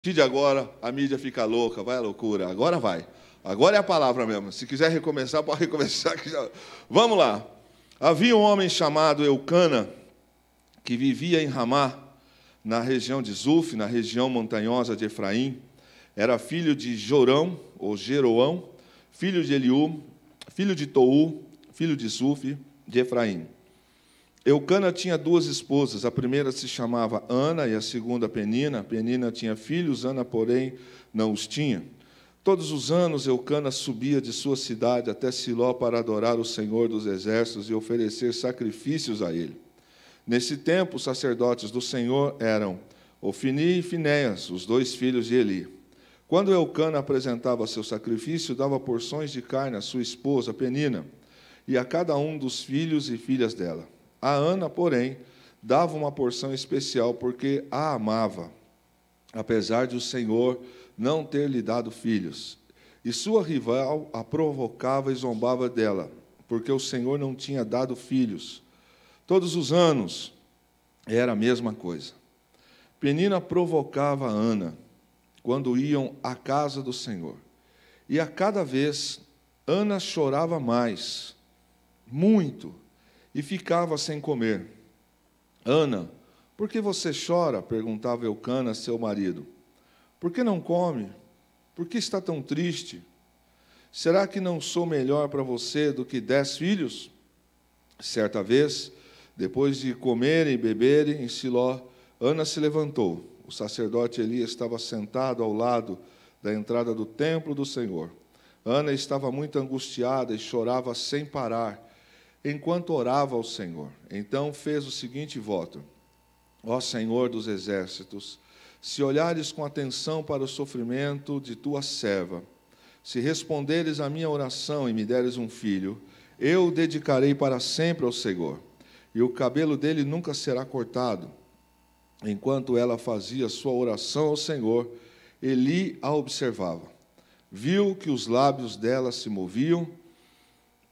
partir de agora, a mídia fica louca, vai à loucura. Agora vai. Agora é a palavra mesmo. Se quiser recomeçar, pode recomeçar. Vamos lá. Havia um homem chamado Eucana, que vivia em Ramá, na região de Zuf, na região montanhosa de Efraim. Era filho de Jorão, ou Jeroão, filho de Eliú, filho de Tou, filho de Zuf, de Efraim. Eucana tinha duas esposas, a primeira se chamava Ana e a segunda Penina. Penina tinha filhos, Ana, porém, não os tinha. Todos os anos, Eucana subia de sua cidade até Siló para adorar o Senhor dos Exércitos e oferecer sacrifícios a ele. Nesse tempo, os sacerdotes do Senhor eram Ofni e Finéias, os dois filhos de Eli. Quando Eucana apresentava seu sacrifício, dava porções de carne à sua esposa, Penina, e a cada um dos filhos e filhas dela. A Ana, porém, dava uma porção especial porque a amava, apesar de o Senhor não ter lhe dado filhos. E sua rival a provocava e zombava dela, porque o Senhor não tinha dado filhos. Todos os anos era a mesma coisa. Penina provocava a Ana quando iam à casa do Senhor. E a cada vez Ana chorava mais, muito, e ficava sem comer. Ana, por que você chora? Perguntava Eucana, seu marido. Por que não come? Por que está tão triste? Será que não sou melhor para você do que 10 filhos? Certa vez, depois de comerem e beberem em Siló, Ana se levantou. O sacerdote Eli estava sentado ao lado da entrada do templo do Senhor. Ana estava muito angustiada e chorava sem parar, enquanto orava ao Senhor. Então fez o seguinte voto: Ó Senhor dos exércitos, se olhares com atenção para o sofrimento de tua serva, se responderes à minha oração e me deres um filho, eu o dedicarei para sempre ao Senhor, e o cabelo dele nunca será cortado. Enquanto ela fazia sua oração ao Senhor, Eli a observava. Viu que os lábios dela se moviam,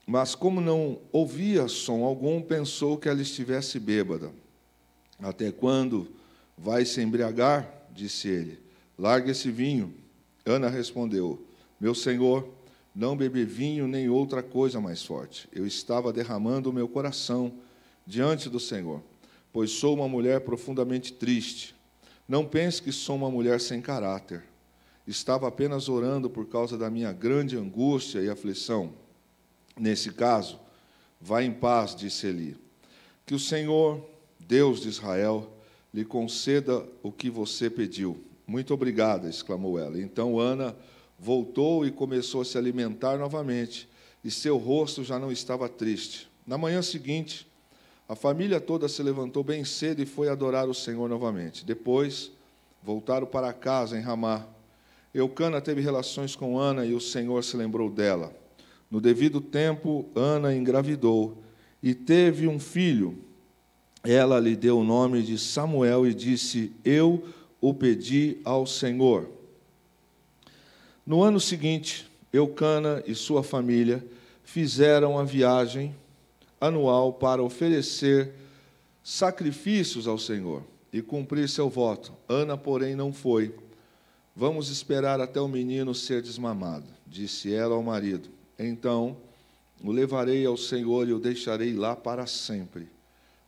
mas como não ouvia som algum, pensou que ela estivesse bêbada. Até quando vai se embriagar? Disse ele. Largue esse vinho. Ana respondeu: Meu senhor, não bebi vinho nem outra coisa mais forte. Eu estava derramando o meu coração diante do Senhor, pois sou uma mulher profundamente triste. Não pense que sou uma mulher sem caráter. Estava apenas orando por causa da minha grande angústia e aflição. Nesse caso, vá em paz, disse Eli. Que o Senhor, Deus de Israel, lhe conceda o que você pediu. Muito obrigada, exclamou ela. Então Ana voltou e começou a se alimentar novamente, e seu rosto já não estava triste. Na manhã seguinte, a família toda se levantou bem cedo e foi adorar o Senhor novamente. Depois, voltaram para casa em Ramá. Eucana teve relações com Ana e o Senhor se lembrou dela. No devido tempo, Ana engravidou e teve um filho. Ela lhe deu o nome de Samuel e disse: Eu o pedi ao Senhor. No ano seguinte, Eucana e sua família fizeram a viagem anual para oferecer sacrifícios ao Senhor e cumprir seu voto. Ana, porém, não foi. Vamos esperar até o menino ser desmamado, disse ela ao marido. Então o levarei ao Senhor e o deixarei lá para sempre.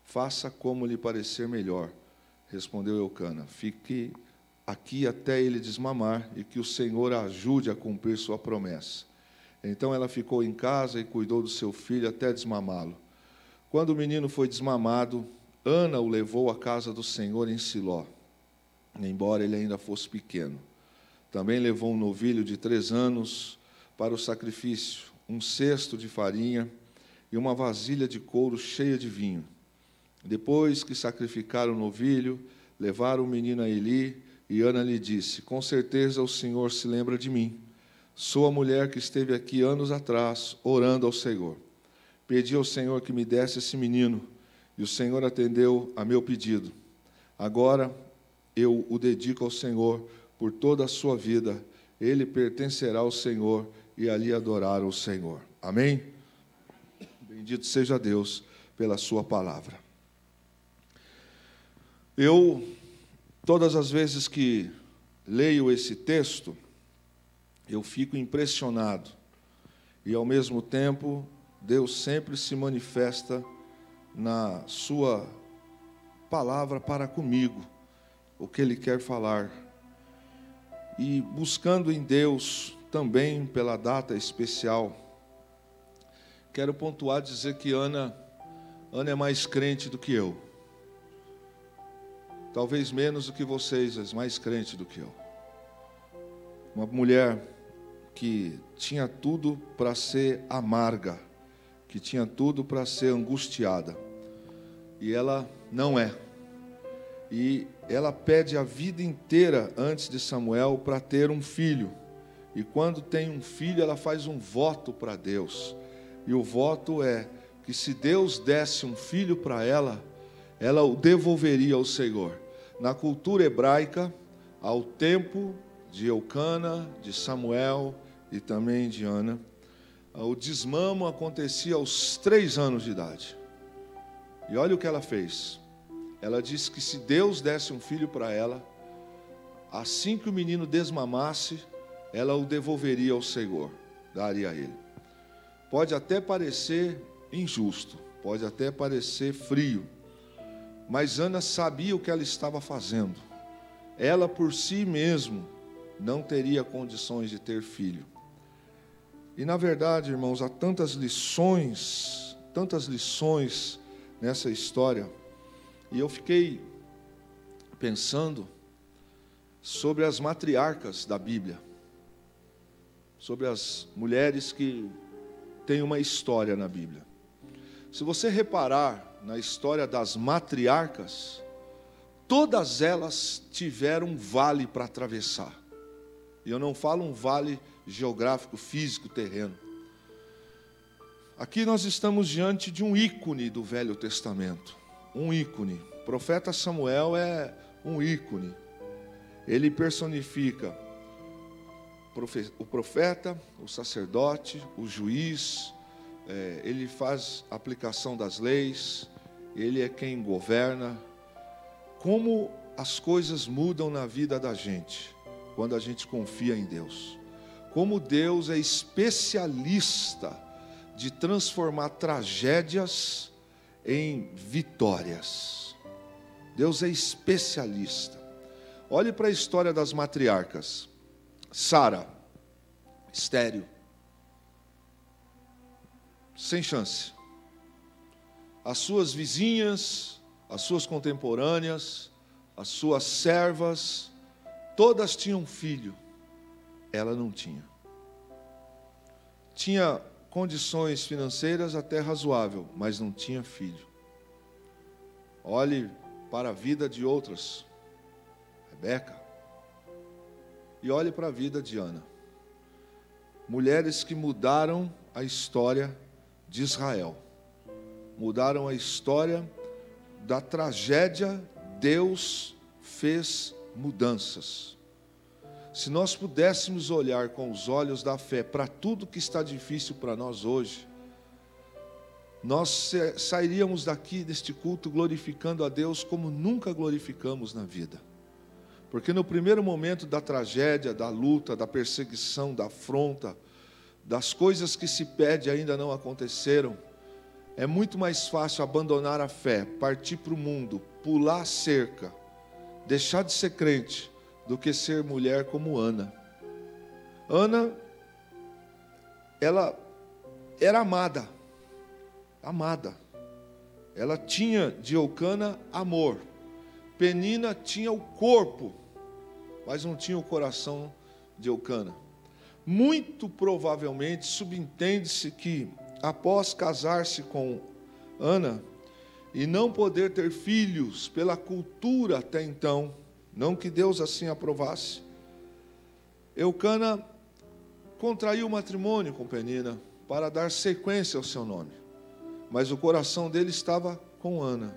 Faça como lhe parecer melhor, respondeu Eucana. Fique aqui até ele desmamar e que o Senhor a ajude a cumprir sua promessa. Então ela ficou em casa e cuidou do seu filho até desmamá-lo. Quando o menino foi desmamado, Ana o levou à casa do Senhor em Siló, embora ele ainda fosse pequeno. Também levou um novilho de 3 anos para o sacrifício, um cesto de farinha e uma vasilha de couro cheia de vinho. Depois que sacrificaram o novilho, levaram o menino a Eli, e Ana lhe disse: Com certeza o Senhor se lembra de mim. Sou a mulher que esteve aqui anos atrás, orando ao Senhor. Pedi ao Senhor que me desse esse menino, e o Senhor atendeu a meu pedido. Agora eu o dedico ao Senhor por toda a sua vida. Ele pertencerá ao Senhor, e ali adorar o Senhor. Amém? Bendito seja Deus pela sua palavra. Todas as vezes que leio esse texto, eu fico impressionado. E, ao mesmo tempo, Deus sempre se manifesta na sua palavra para comigo, o que Ele quer falar. E buscando em Deus, também pela data especial, quero pontuar, dizer que Ana é mais crente do que eu. Talvez menos do que vocês, mas mais crente do que eu. Uma mulher que tinha tudo para ser amarga, que tinha tudo para ser angustiada. E ela não é. E ela pede a vida inteira antes de Samuel para ter um filho. E quando tem um filho, ela faz um voto para Deus. E o voto é que se Deus desse um filho para ela, ela o devolveria ao Senhor. Na cultura hebraica, ao tempo de Eucana, de Samuel e também de Ana, o desmamo acontecia aos 3 anos de idade. E olha o que ela fez. Ela disse que se Deus desse um filho para ela, assim que o menino desmamasse, ela o devolveria ao Senhor, daria a ele. Pode até parecer injusto, pode até parecer frio, mas Ana sabia o que ela estava fazendo. Ela por si mesma não teria condições de ter filho. E na verdade, irmãos, há tantas lições nessa história. E eu fiquei pensando sobre as matriarcas da Bíblia, sobre as mulheres que têm uma história na Bíblia. Se você reparar na história das matriarcas, todas elas tiveram um vale para atravessar. E eu não falo um vale geográfico, físico, terreno. Aqui nós estamos diante de um ícone do Velho Testamento. Um ícone. O profeta Samuel é um ícone. Ele personifica o profeta, o sacerdote, o juiz. Ele faz a aplicação das leis. Ele é quem governa. Como as coisas mudam na vida da gente quando a gente confia em Deus. Como Deus é especialista de transformar tragédias em vitórias. Deus é especialista. Olhe para a história das matriarcas. Sara, estéril, sem chance. As suas vizinhas, as suas contemporâneas, as suas servas, todas tinham filho. Ela não tinha. Tinha condições financeiras até razoável, mas não tinha filho. Olhe para a vida de outras, Rebeca, e olhe para a vida de Ana. Mulheres que mudaram a história de Israel, mudaram a história da tragédia. Deus fez mudanças. Se nós pudéssemos olhar com os olhos da fé para tudo que está difícil para nós hoje, nós sairíamos daqui deste culto glorificando a Deus como nunca glorificamos na vida. Porque no primeiro momento da tragédia, da luta, da perseguição, da afronta, das coisas que se pede ainda não aconteceram, é muito mais fácil abandonar a fé, partir para o mundo, pular a cerca, deixar de ser crente, do que ser mulher como Ana. Ana, ela era amada. Ela tinha de Eucana amor. Penina tinha o corpo, mas não tinha o coração de Eucana. Muito provavelmente subentende-se que, após casar-se com Ana e não poder ter filhos pela cultura até então, não que Deus assim aprovasse, Eucana contraiu matrimônio com Penina para dar sequência ao seu nome. Mas o coração dele estava com Ana.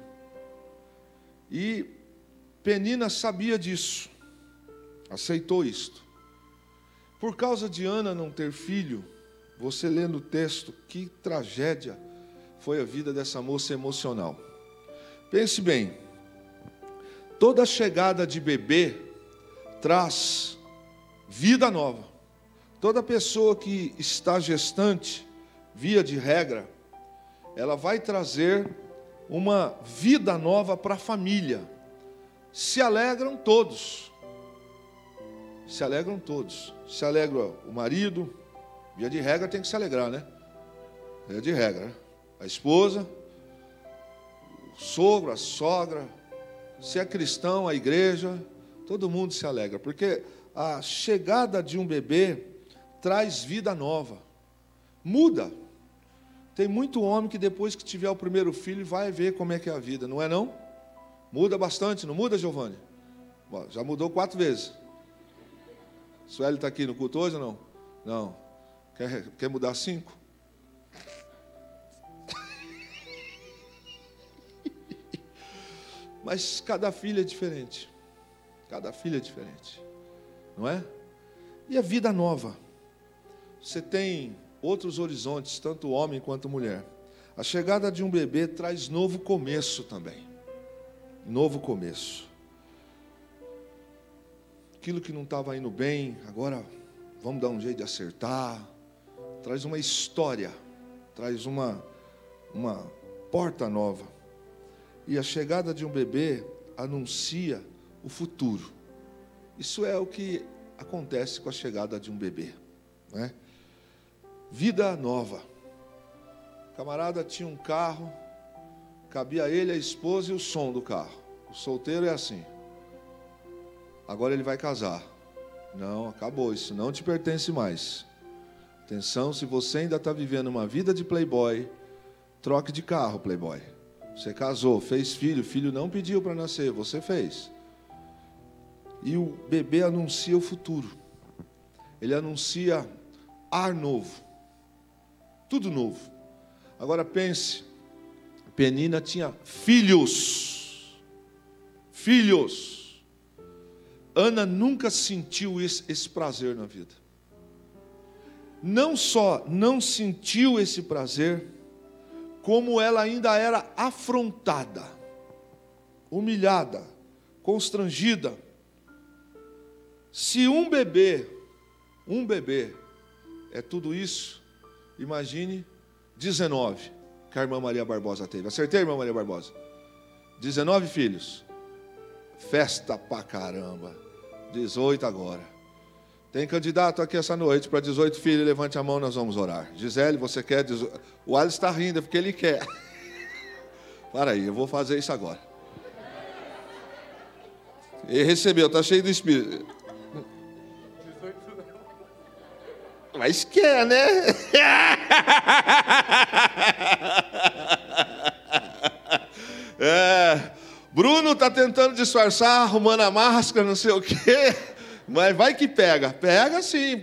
E Penina sabia disso, aceitou isto. Por causa de Ana não ter filho, você lendo o texto, que tragédia foi a vida dessa moça emocional. Pense bem, toda chegada de bebê traz vida nova. Toda pessoa que está gestante, via de regra, ela vai trazer uma vida nova para a família. Se alegram todos. Se alegram todos. Se alegra o marido, via de regra tem que se alegrar, né? Via de regra, né? A esposa, o sogro, a sogra, se é cristão, a igreja, todo mundo se alegra, porque a chegada de um bebê traz vida nova, muda. Tem muito homem que depois que tiver o primeiro filho vai ver como é que é a vida, não é não? Muda bastante, não muda, Giovanni? Bom, já mudou 4 vezes. Sueli está aqui no culto hoje ou não? Não. Quer mudar 5? Mas cada filho é diferente. Cada filho é diferente. Não é? E a vida nova. Você tem outros horizontes, tanto homem quanto mulher. A chegada de um bebê traz novo começo também. Novo começo. Aquilo que não estava indo bem, agora vamos dar um jeito de acertar. Traz uma história, traz uma porta nova. E a chegada de um bebê anuncia o futuro. Isso é o que acontece com a chegada de um bebê, não é? Vida nova. O camarada tinha um carro, cabia ele, a esposa e o som do carro. O solteiro é assim. Agora ele vai casar. Não, acabou, isso não te pertence mais. Atenção, se você ainda está vivendo uma vida de playboy, troque de carro, playboy. Você casou, fez filho, filho não pediu para nascer, você fez. E o bebê anuncia o futuro. Ele anuncia ar novo. Tudo novo. Agora pense, Penina tinha filhos. Filhos. Ana nunca sentiu esse prazer na vida. Não só não sentiu esse prazer, como ela ainda era afrontada, humilhada, constrangida. Se um bebê é tudo isso, imagine 19 que a irmã Maria Barbosa teve. Acertei, irmã Maria Barbosa? 19 filhos. Festa pra caramba. 18 agora. Tem candidato aqui essa noite para 18 filhos? Levante a mão, nós vamos orar. Gisele, você quer? O Alisson está rindo, é porque ele quer. Para aí, eu vou fazer isso agora. Ele recebeu, está cheio do Espírito. Mas quer, né? Bruno está tentando disfarçar, arrumando a máscara, não sei o quê. Mas vai que pega. Pega sim.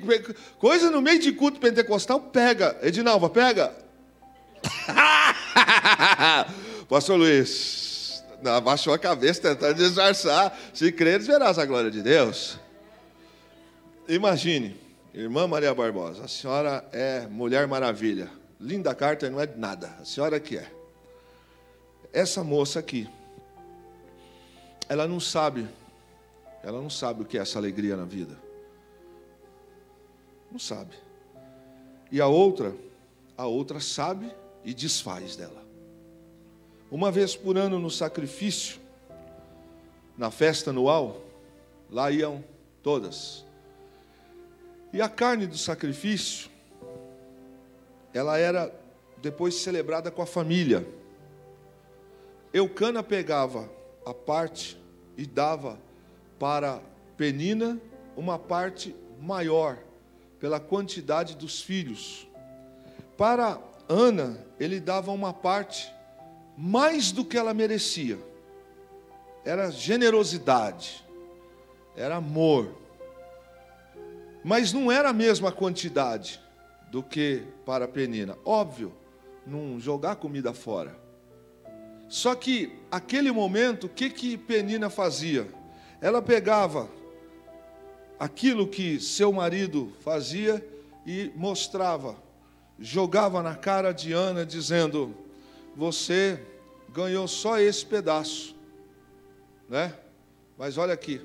Coisa no meio de culto pentecostal, pega. Edinalva, pega. Pastor Luiz, abaixou a cabeça tentando disfarçar. Se creres, verás a glória de Deus. Imagine, irmã Maria Barbosa, a senhora é Mulher Maravilha. Linda Carter não é de nada. A senhora que é. Essa moça aqui, ela não sabe o que é essa alegria na vida. Não sabe. E a outra sabe e desfaz dela. Uma vez por ano no sacrifício, na festa anual, lá iam todas. E a carne do sacrifício, ela era depois celebrada com a família. Eucana pegava a parte e dava para Penina uma parte maior, pela quantidade dos filhos. Para Ana, ele dava uma parte mais do que ela merecia. Era generosidade, era amor. Mas não era a mesma quantidade do que para Penina. Óbvio, não jogar comida fora. Só que, aquele momento, o que Penina fazia? Ela pegava aquilo que seu marido fazia e mostrava, jogava na cara de Ana, dizendo: você ganhou só esse pedaço, né? Mas olha aqui,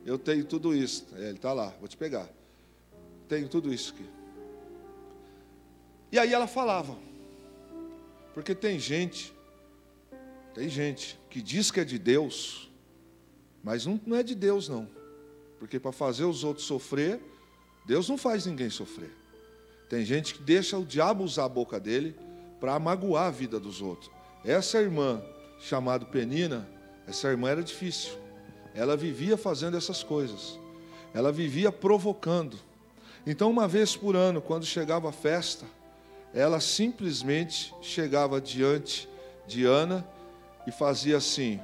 Eu tenho tudo isso. Ele está lá, vou te pegar. Tenho tudo isso aqui. E aí ela falava. Porque tem gente que diz que é de Deus, mas não é de Deus não. Porque para fazer os outros sofrer, Deus não faz ninguém sofrer. Tem gente que deixa o diabo usar a boca dele para magoar a vida dos outros. Essa irmã, chamada Penina, essa irmã era difícil. Ela vivia fazendo essas coisas. Ela vivia provocando. Então, uma vez por ano, quando chegava a festa, ela simplesmente chegava diante de Ana e fazia assim: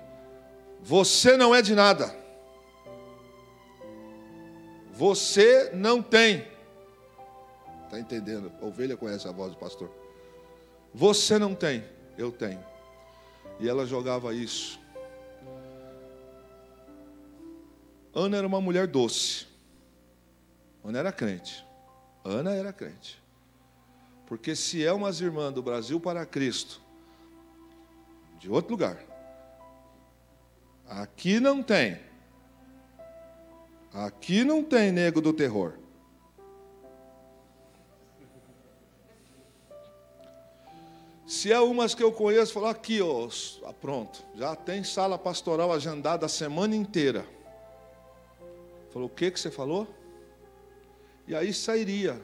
você não é de nada. Você não tem. Está entendendo? A ovelha conhece a voz do pastor. Você não tem, eu tenho. E ela jogava isso. Ana era uma mulher doce. Ana era crente. Ana era crente. Porque se é umas irmãs do Brasil para Cristo, de outro lugar, aqui não tem. Aqui não tem nego do terror. Se é umas que eu conheço, falar aqui, ó, pronto, já tem sala pastoral agendada a semana inteira. Falou, o que você falou? E aí sairia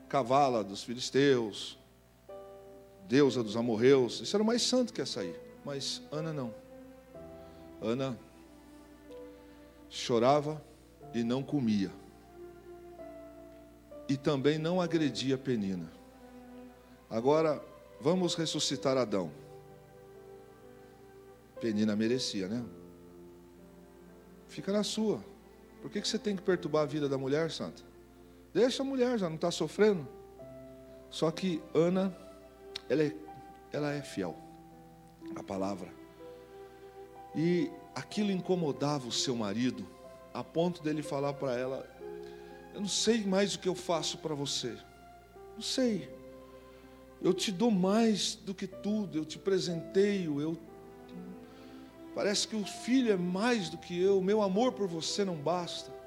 cavala dos filisteus, deusa dos amorreus. Isso era o mais santo que ia sair. Mas Ana não. Ana chorava e não comia. E também não agredia Penina. Agora, vamos ressuscitar Adão. Penina merecia, né? Fica na sua. Por que você tem que perturbar a vida da mulher, santa? Deixa a mulher, já não está sofrendo. Só que Ana, ela é fiel à palavra. E aquilo incomodava o seu marido, a ponto dele falar para ela: eu não sei mais o que eu faço para você. Não sei. Eu te dou mais do que tudo, eu te presenteio, parece que o filho é mais do que eu, meu amor por você não basta.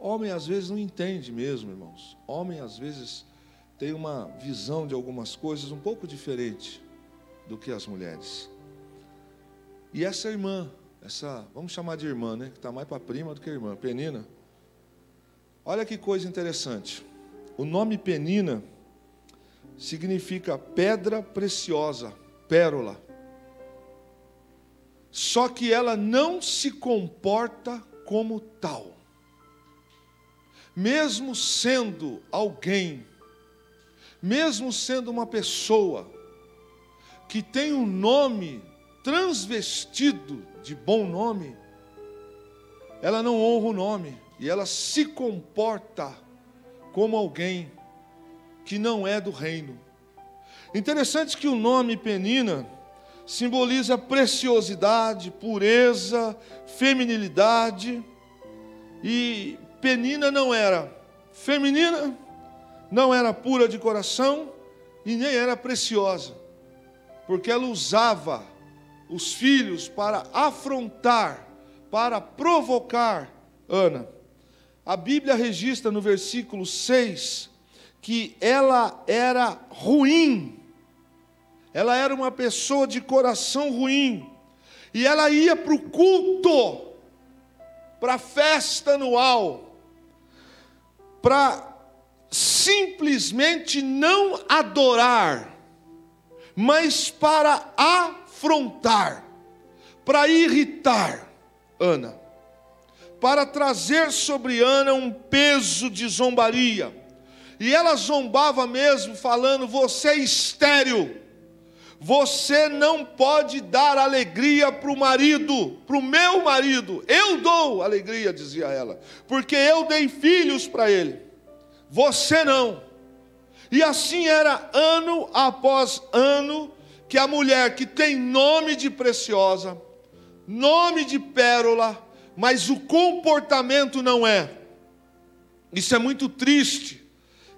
Homem às vezes não entende mesmo, irmãos. Homem às vezes tem uma visão de algumas coisas um pouco diferente do que as mulheres. E essa irmã, vamos chamar de irmã, né? Que está mais para prima do que irmã, Penina. Olha que coisa interessante. O nome Penina significa pedra preciosa, pérola. Só que ela não se comporta como tal. Mesmo sendo alguém, mesmo sendo uma pessoa que tem um nome transvestido de bom nome, ela não honra o nome e ela se comporta como alguém que não é do reino. Interessante que o nome Penina simboliza preciosidade, pureza, feminilidade. E Penina não era feminina, não era pura de coração e nem era preciosa, porque ela usava os filhos para afrontar, para provocar Ana. A Bíblia registra no versículo 6 que ela era ruim, ela era uma pessoa de coração ruim, e ela ia para o culto, para a festa anual, para simplesmente não adorar, mas para afrontar, para irritar Ana, para trazer sobre Ana um peso de zombaria. E ela zombava mesmo, falando: você é estéril, você não pode dar alegria para o marido, para o meu marido. Eu dou alegria, dizia ela, porque eu dei filhos para ele, você não. E assim era ano após ano, que a mulher que tem nome de preciosa, nome de pérola, mas o comportamento não é. Isso é muito triste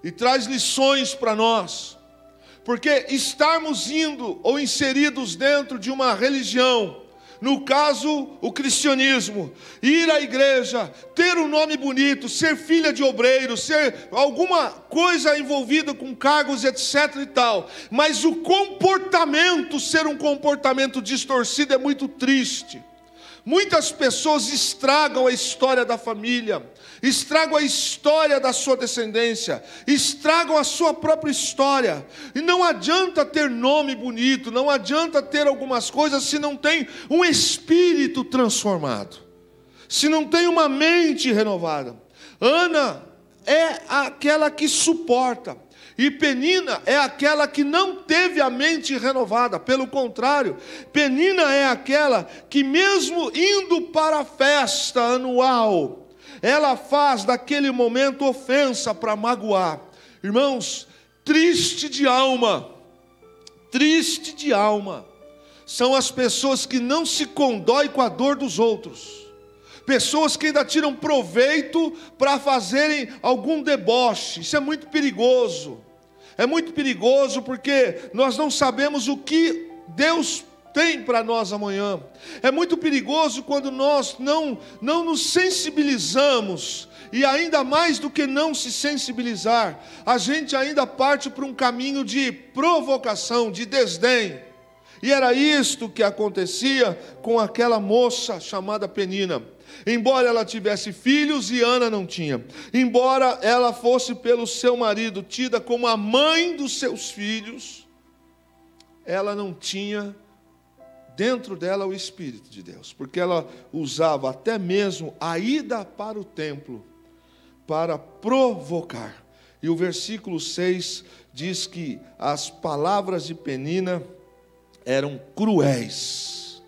e traz lições para nós, porque estarmos indo ou inseridos dentro de uma religião, No caso, o cristianismo, ir à igreja, ter um nome bonito, ser filha de obreiro, ser alguma coisa envolvida com cargos, etc. e tal. Mas o comportamento, ser um comportamento distorcido, é muito triste. Muitas pessoas estragam a história da família, estragam a história da sua descendência, estragam a sua própria história. E não adianta ter nome bonito, não adianta ter algumas coisas se não tem um espírito transformado, se não tem uma mente renovada. Ana é aquela que suporta, e Penina é aquela que não teve a mente renovada. Pelo contrário, Penina é aquela que, mesmo indo para a festa anual, ela faz daquele momento ofensa para magoar. Irmãos, triste de alma, são as pessoas que não se condói com a dor dos outros. Pessoas que ainda tiram proveito para fazerem algum deboche. Isso é muito perigoso. É muito perigoso porque nós não sabemos o que Deus tem para nós amanhã. É muito perigoso quando nós não nos sensibilizamos. E ainda mais do que não se sensibilizar, a gente ainda parte para um caminho de provocação, de desdém. E era isto que acontecia com aquela moça chamada Penina. Embora ela tivesse filhos e Ana não tinha, embora ela fosse pelo seu marido tida como a mãe dos seus filhos, ela não tinha dentro dela o Espírito de Deus, porque ela usava até mesmo a ida para o templo para provocar. E o versículo 6 diz que as palavras de Penina eram cruéis.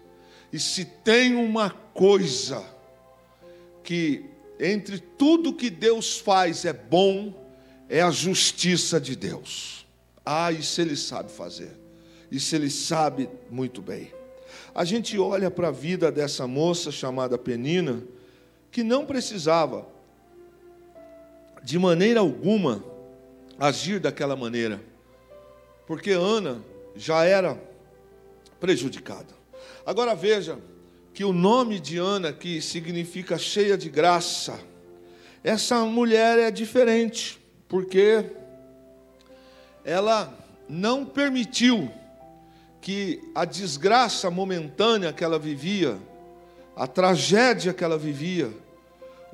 E se tem uma coisa que entre tudo que Deus faz é bom, é a justiça de Deus. Isso Ele sabe fazer, isso Ele sabe muito bem. A gente olha para a vida dessa moça chamada Penina, que não precisava de maneira alguma agir daquela maneira, porque Ana já era prejudicada. Agora veja que o nome de Ana, que significa cheia de graça, essa mulher é diferente, porque ela não permitiu que a desgraça momentânea que ela vivia, a tragédia que ela vivia,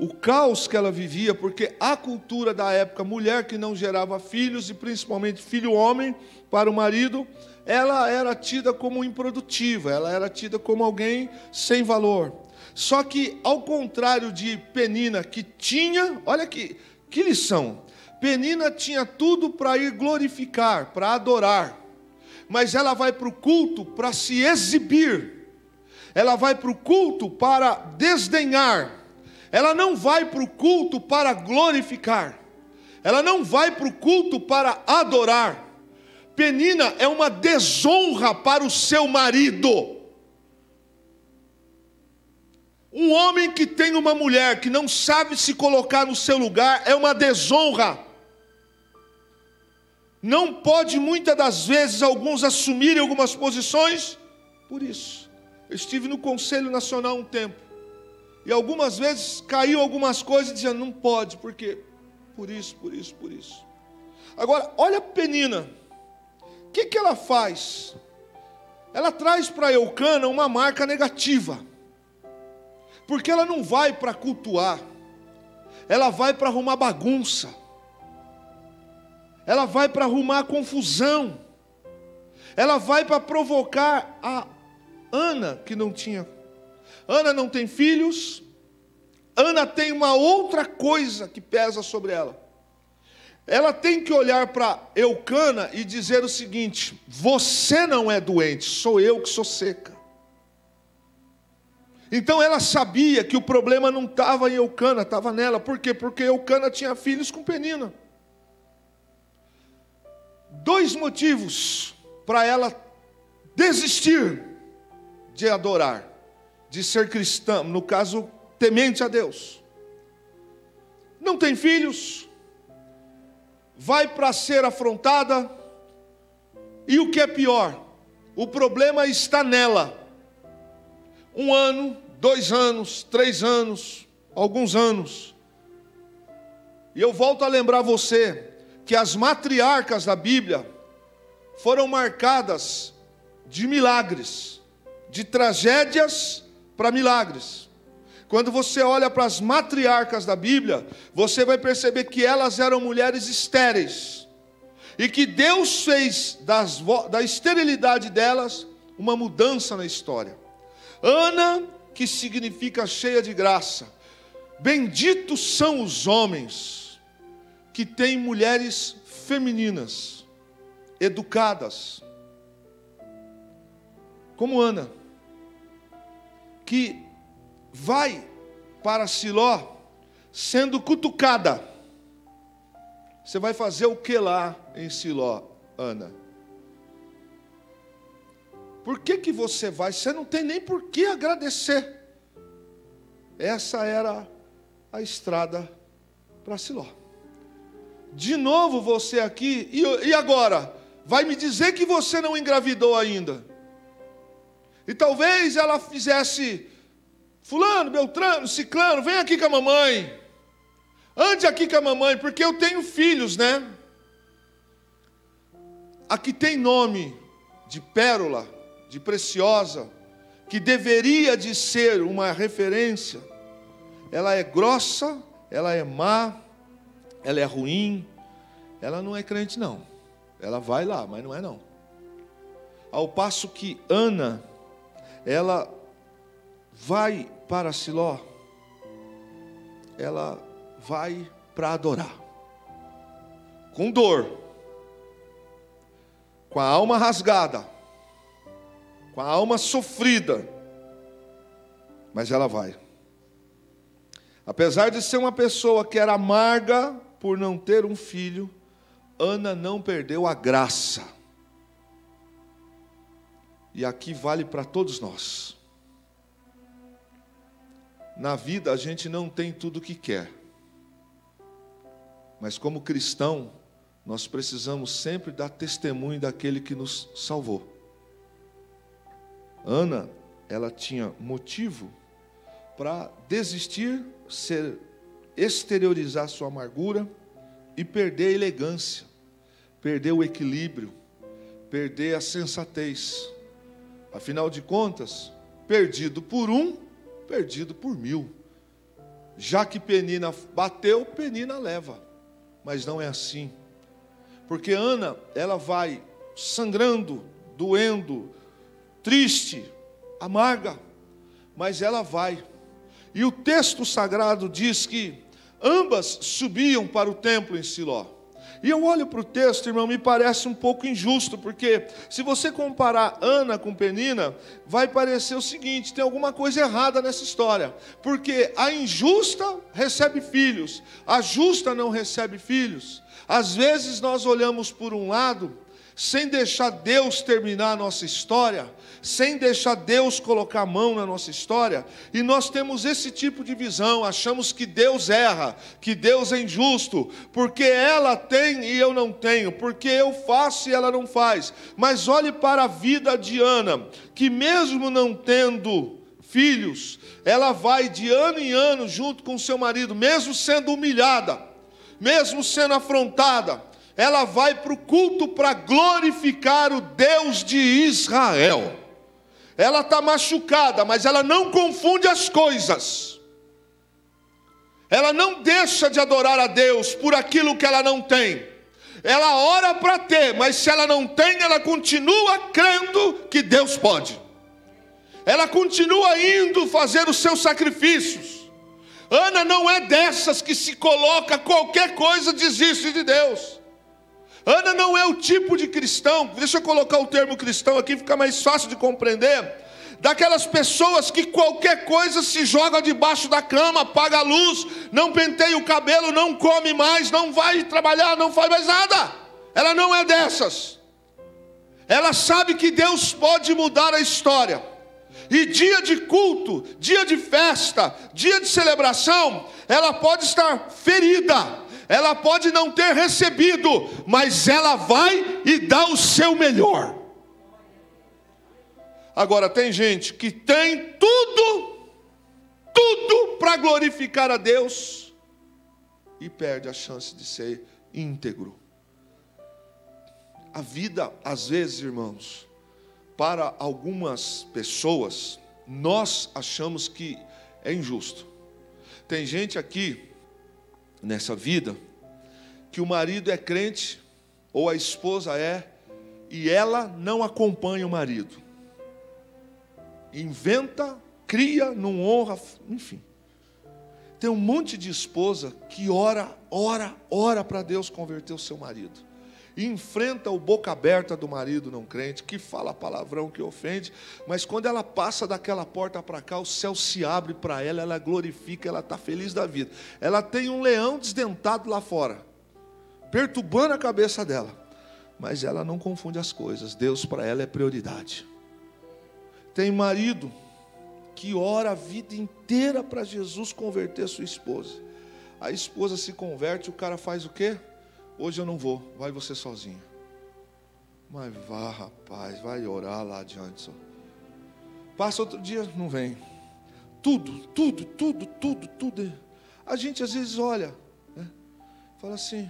o caos que ela vivia, porque a cultura da época, mulher que não gerava filhos, e principalmente filho homem para o marido, ela era tida como improdutiva, ela era tida como alguém sem valor. Só que, ao contrário de Penina, que tinha, olha aqui, que lição, Penina tinha tudo para ir glorificar, para adorar, mas ela vai para o culto para se exibir, ela vai para o culto para desdenhar, ela não vai para o culto para glorificar, ela não vai para o culto para adorar. Penina é uma desonra para o seu marido. Um homem que tem uma mulher que não sabe se colocar no seu lugar é uma desonra. Não pode muitas das vezes alguns assumirem algumas posições por isso. Eu estive no Conselho Nacional um tempo, e algumas vezes caiu algumas coisas dizendo, não pode, porque por isso. Agora, olha a Penina. O que ela faz? Ela traz para Eucana uma marca negativa, porque ela não vai para cultuar, ela vai para arrumar bagunça, ela vai para arrumar confusão, ela vai para provocar a Ana, que não tinha. Ana não tem filhos, Ana tem uma outra coisa que pesa sobre ela. Ela tem que olhar para Eucana e dizer o seguinte: você não é doente, sou eu que sou seca. Então ela sabia que o problema não estava em Eucana, estava nela. Por quê? Porque Eucana tinha filhos com Penina. 2 motivos para ela desistir de adorar, de ser cristã, no caso, temente a Deus. Não tem filhos, vai para ser afrontada, e o que é pior, o problema está nela. 1 ano, 2 anos, 3 anos, alguns anos. E eu volto a lembrar você que as matriarcas da Bíblia foram marcadas de milagres, de tragédias para milagres. Quando você olha para as matriarcas da Bíblia, você vai perceber que elas eram mulheres estéreis, e que Deus fez da esterilidade delas uma mudança na história. Ana, que significa cheia de graça. Benditos são os homens que têm mulheres femininas, educadas, como Ana, que vai para Siló sendo cutucada. Você vai fazer o que lá em Siló, Ana? Por que você vai? Você não tem nem por que agradecer. Essa era a estrada para Siló. De novo você aqui, e agora? Vai me dizer que você não engravidou ainda. E talvez ela fizesse: fulano, beltrano, ciclano, vem aqui com a mamãe. Ande aqui com a mamãe, porque eu tenho filhos, né? Aqui tem nome de pérola, de preciosa, que deveria de ser uma referência. Ela é grossa, ela é má, ela é ruim. Ela não é crente não. Ela vai lá, mas não é não. Ao passo que Ana, ela vai para Siló, ela vai para adorar, com dor, com a alma rasgada, com a alma sofrida, mas ela vai. Apesar de ser uma pessoa que era amarga por não ter um filho, Ana não perdeu a graça. E aqui vale para todos nós. Na vida a gente não tem tudo o que quer. Mas como cristão, nós precisamos sempre dar testemunho daquele que nos salvou. Ana, ela tinha motivo para desistir, exteriorizar sua amargura e perder a elegância, perder o equilíbrio, perder a sensatez. Afinal de contas, perdido por um, perdido por 1000. Já que Penina bateu, Penina leva. Mas não é assim. Porque Ana, ela vai sangrando, doendo, triste, amarga, mas ela vai. E o texto sagrado diz que ambas subiam para o templo em Siló. E eu olho para o texto, irmão, me parece um pouco injusto, porque se você comparar Ana com Penina, vai parecer o seguinte: tem alguma coisa errada nessa história, porque a injusta recebe filhos, a justa não recebe filhos. Às vezes nós olhamos por um lado, sem deixar Deus terminar a nossa história, sem deixar Deus colocar a mão na nossa história, e nós temos esse tipo de visão, achamos que Deus erra, que Deus é injusto, porque ela tem e eu não tenho, porque eu faço e ela não faz. Mas olhe para a vida de Ana, que mesmo não tendo filhos, ela vai de ano em ano junto com seu marido, mesmo sendo humilhada, mesmo sendo afrontada, ela vai para o culto para glorificar o Deus de Israel. Ela está machucada, mas ela não confunde as coisas. Ela não deixa de adorar a Deus por aquilo que ela não tem. Ela ora para ter, mas se ela não tem, ela continua crendo que Deus pode. Ela continua indo fazer os seus sacrifícios. Ana não é dessas que se coloca qualquer coisa, desiste de Deus. Ana não é o tipo de cristão, deixa eu colocar o termo cristão aqui, fica mais fácil de compreender, daquelas pessoas que qualquer coisa se joga debaixo da cama, apaga a luz, não penteia o cabelo, não come mais, não vai trabalhar, não faz mais nada. Ela não é dessas. Ela sabe que Deus pode mudar a história. E dia de culto, dia de festa, dia de celebração, ela pode estar ferida, ela pode não ter recebido, mas ela vai e dá o seu melhor. Agora, tem gente que tem tudo para glorificar a Deus e perde a chance de ser íntegro. A vida, às vezes, irmãos, para algumas pessoas, nós achamos que é injusto. Tem gente aqui, nessa vida, que o marido é crente, ou a esposa é, e ela não acompanha o marido. Inventa, cria, não honra, enfim. Tem um monte de esposa que ora para Deus converter o seu marido. E enfrenta o boca aberta do marido não crente, que fala palavrão, que ofende, mas quando ela passa daquela porta para cá, o céu se abre para ela, ela glorifica, ela está feliz da vida. Ela tem um leão desdentado lá fora, perturbando a cabeça dela, mas ela não confunde as coisas. Deus para ela é prioridade. Tem marido que ora a vida inteira para Jesus converter sua esposa. A esposa se converte, o cara faz o quê? Hoje eu não vou, vai você sozinho. Mas vá, rapaz, vai orar lá adiante só. Passa outro dia, não vem. Tudo. A gente às vezes olha, né? Fala assim,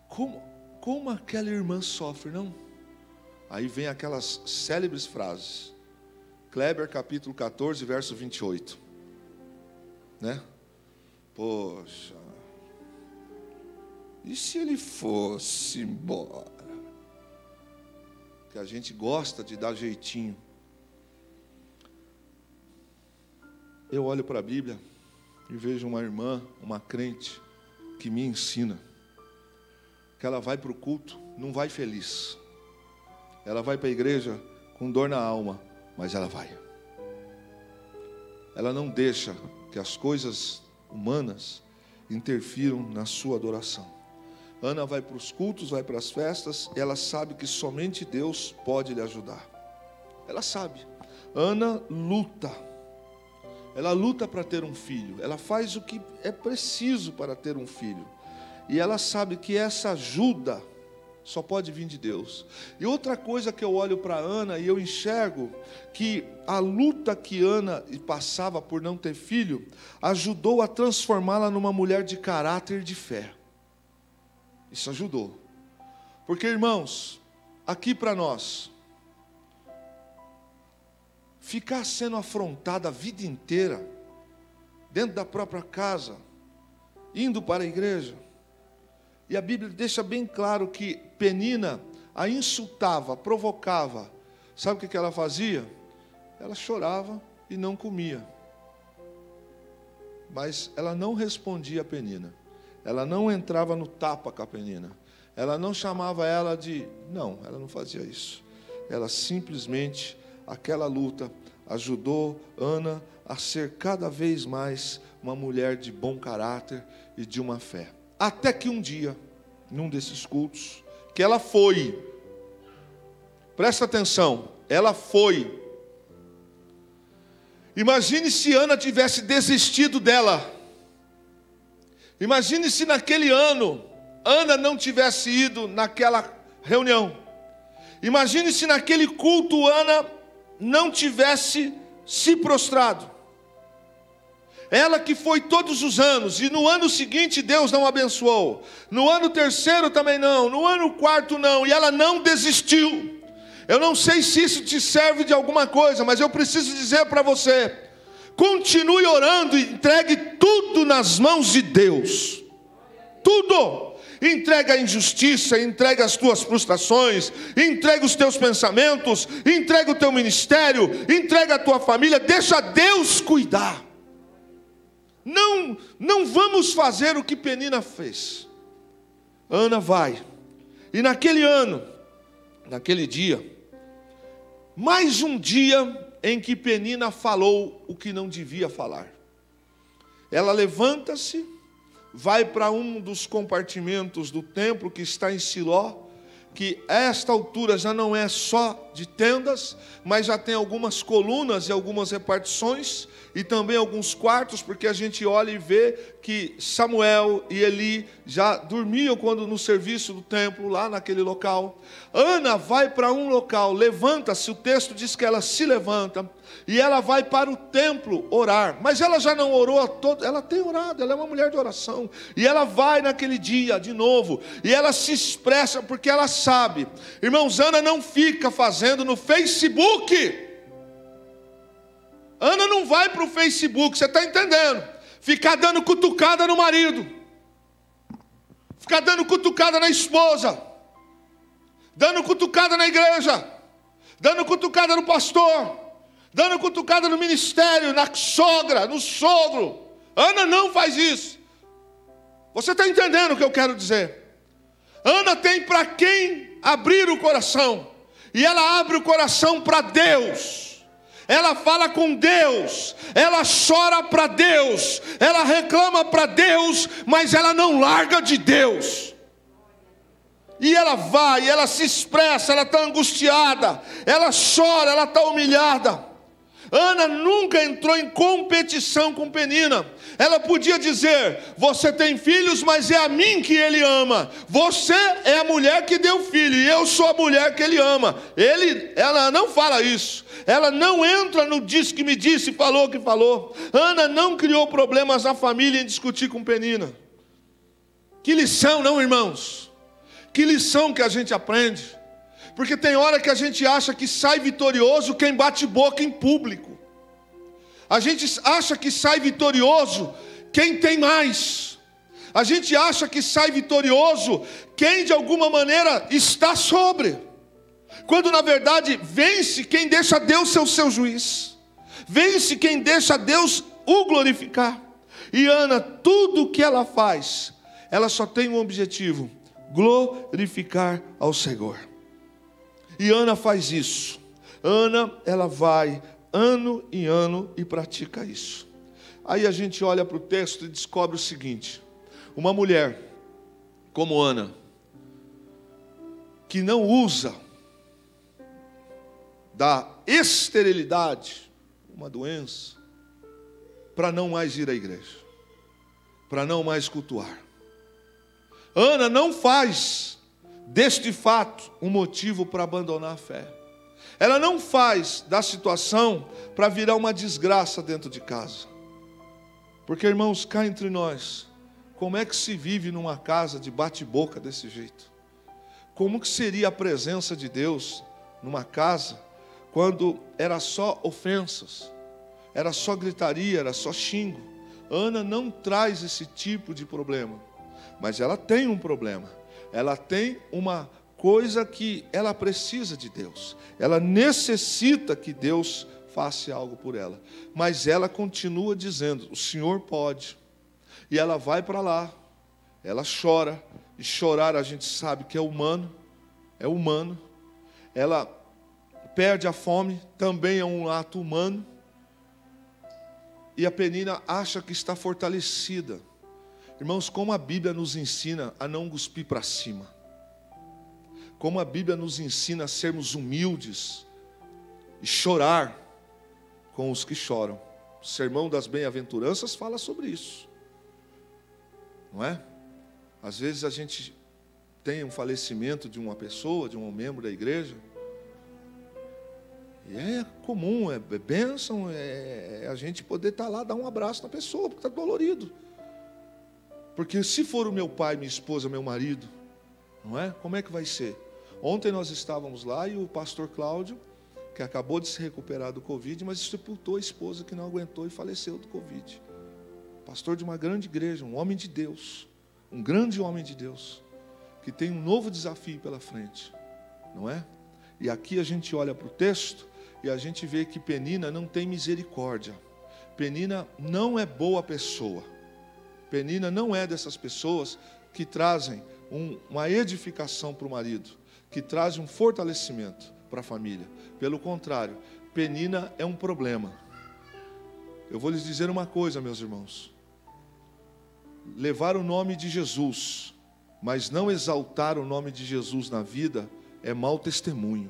como aquela irmã sofre, não? Aí vem aquelas célebres frases. Kleber, capítulo 14, verso 28. Né? Poxa, e se ele fosse embora? Que a gente gosta de dar jeitinho. Eu olho para a Bíblia e vejo uma irmã, uma crente, que me ensina que ela vai para o culto, não vai feliz. Ela vai para a igreja com dor na alma, mas ela vai. Ela não deixa que as coisas humanas interfiram na sua adoração. Ana vai para os cultos, vai para as festas, e ela sabe que somente Deus pode lhe ajudar. Ela sabe. Ana luta. Ela luta para ter um filho. Ela faz o que é preciso para ter um filho. E ela sabe que essa ajuda só pode vir de Deus. E outra coisa que eu olho para Ana e eu enxergo que a luta que Ana passava por não ter filho ajudou a transformá-la numa mulher de caráter e de fé. Isso ajudou. Porque, irmãos, aqui para nós, ficar sendo afrontada a vida inteira, dentro da própria casa, indo para a igreja, e a Bíblia deixa bem claro que Penina a insultava, provocava. Sabe o que ela fazia? Ela chorava e não comia. Mas ela não respondia a Penina. Ela não entrava no tapa com a Penina. Ela não chamava ela de... Não, ela não fazia isso. Ela simplesmente, aquela luta, ajudou Ana a ser cada vez mais uma mulher de bom caráter e de uma fé. Até que um dia, num desses cultos, que ela foi, presta atenção, ela foi. Imagine se Ana tivesse desistido dela. Imagine se naquele ano, Ana não tivesse ido naquela reunião. Imagine se naquele culto, Ana não tivesse se prostrado. Ela que foi todos os anos, e no ano seguinte Deus não abençoou. No ano terceiro também não, no ano quarto não, e ela não desistiu. Eu não sei se isso te serve de alguma coisa, mas eu preciso dizer para você, continue orando e entregue tudo nas mãos de Deus. Tudo. Entrega a injustiça, entrega as tuas frustrações, entrega os teus pensamentos, entrega o teu ministério, entrega a tua família, deixa Deus cuidar. Não vamos fazer o que Penina fez. Ana vai. E naquele ano, naquele dia, mais um dia em que Penina falou o que não devia falar. Ela levanta-se, vai para um dos compartimentos do templo que está em Siló, que a esta altura já não é só de tendas, mas já tem algumas colunas e algumas repartições, e também alguns quartos, porque a gente olha e vê que Samuel e Eli já dormiam quando no serviço do templo, lá naquele local. Ana vai para um local, levanta-se, o texto diz que ela se levanta, e ela vai para o templo orar, mas ela já não orou ela tem orado, ela é uma mulher de oração, e ela vai naquele dia de novo, e ela se expressa, porque ela sabe, irmãos, Ana não fica fazendo no Facebook, Ana não vai para o Facebook, você está entendendo? Ficar dando cutucada no marido, ficar dando cutucada na esposa, dando cutucada na igreja, dando cutucada no pastor, dando cutucada no ministério, na sogra, no sogro. Ana não faz isso. Você está entendendo o que eu quero dizer? Ana tem para quem abrir o coração, e ela abre o coração para Deus. Ela fala com Deus, ela chora para Deus, ela reclama para Deus, mas ela não larga de Deus. E ela vai, ela se expressa, ela está angustiada, ela chora, ela está humilhada. Ana nunca entrou em competição com Penina. Ela podia dizer, você tem filhos, mas é a mim que ele ama. Você é a mulher que deu filho, e eu sou a mulher que ele ama. Ela não fala isso. Ela não entra no disse que me disse, falou que falou. Ana não criou problemas na família em discutir com Penina. Que lição, não, irmãos? Que lição que a gente aprende. Porque tem hora que a gente acha que sai vitorioso quem bate boca em público. A gente acha que sai vitorioso quem tem mais. A gente acha que sai vitorioso quem de alguma maneira está sobre. Quando na verdade vence quem deixa Deus ser o seu juiz. Vence quem deixa Deus o glorificar. E Ana, tudo o que ela faz, ela só tem um objetivo: glorificar ao Senhor. E Ana faz isso. Ana, ela vai ano em ano e pratica isso. Aí a gente olha para o texto e descobre o seguinte: uma mulher como Ana, que não usa da esterilidade, uma doença, para não mais ir à igreja, para não mais cultuar. Ana não faz deste fato um motivo para abandonar a fé. Ela não faz da situação para virar uma desgraça dentro de casa. Porque, irmãos, cá entre nós, como é que se vive numa casa de bate-boca desse jeito? Como que seria a presença de Deus numa casa quando era só ofensas, era só gritaria, era só xingo? Ana não traz esse tipo de problema, mas ela tem um problema. Ela tem uma coisa que ela precisa de Deus. Ela necessita que Deus faça algo por ela. Mas ela continua dizendo, o Senhor pode. E ela vai para lá. Ela chora. E chorar a gente sabe que é humano. É humano. Ela perde a fome. Também é um ato humano. E a Penina acha que está fortalecida. Irmãos, como a Bíblia nos ensina a não cuspir para cima. Como a Bíblia nos ensina a sermos humildes e chorar com os que choram. O Sermão das Bem-aventuranças fala sobre isso. Não é? Às vezes a gente tem um falecimento de uma pessoa, de um membro da igreja. E é comum, é bênção, é a gente poder estar lá, dar um abraço na pessoa, porque está dolorido. Porque se for o meu pai, minha esposa, meu marido, não é? Como é que vai ser? Ontem nós estávamos lá e o pastor Cláudio, que acabou de se recuperar do Covid, mas sepultou a esposa que não aguentou e faleceu do Covid. Pastor de uma grande igreja, um homem de Deus, um grande homem de Deus, que tem um novo desafio pela frente, não é? E aqui a gente olha para o texto e a gente vê que Penina não tem misericórdia. Penina não é boa pessoa. Penina não é dessas pessoas que trazem uma edificação para o marido, que trazem um fortalecimento para a família. Pelo contrário, Penina é um problema. Eu vou lhes dizer uma coisa, meus irmãos. Levar o nome de Jesus, mas não exaltar o nome de Jesus na vida, é mau testemunho.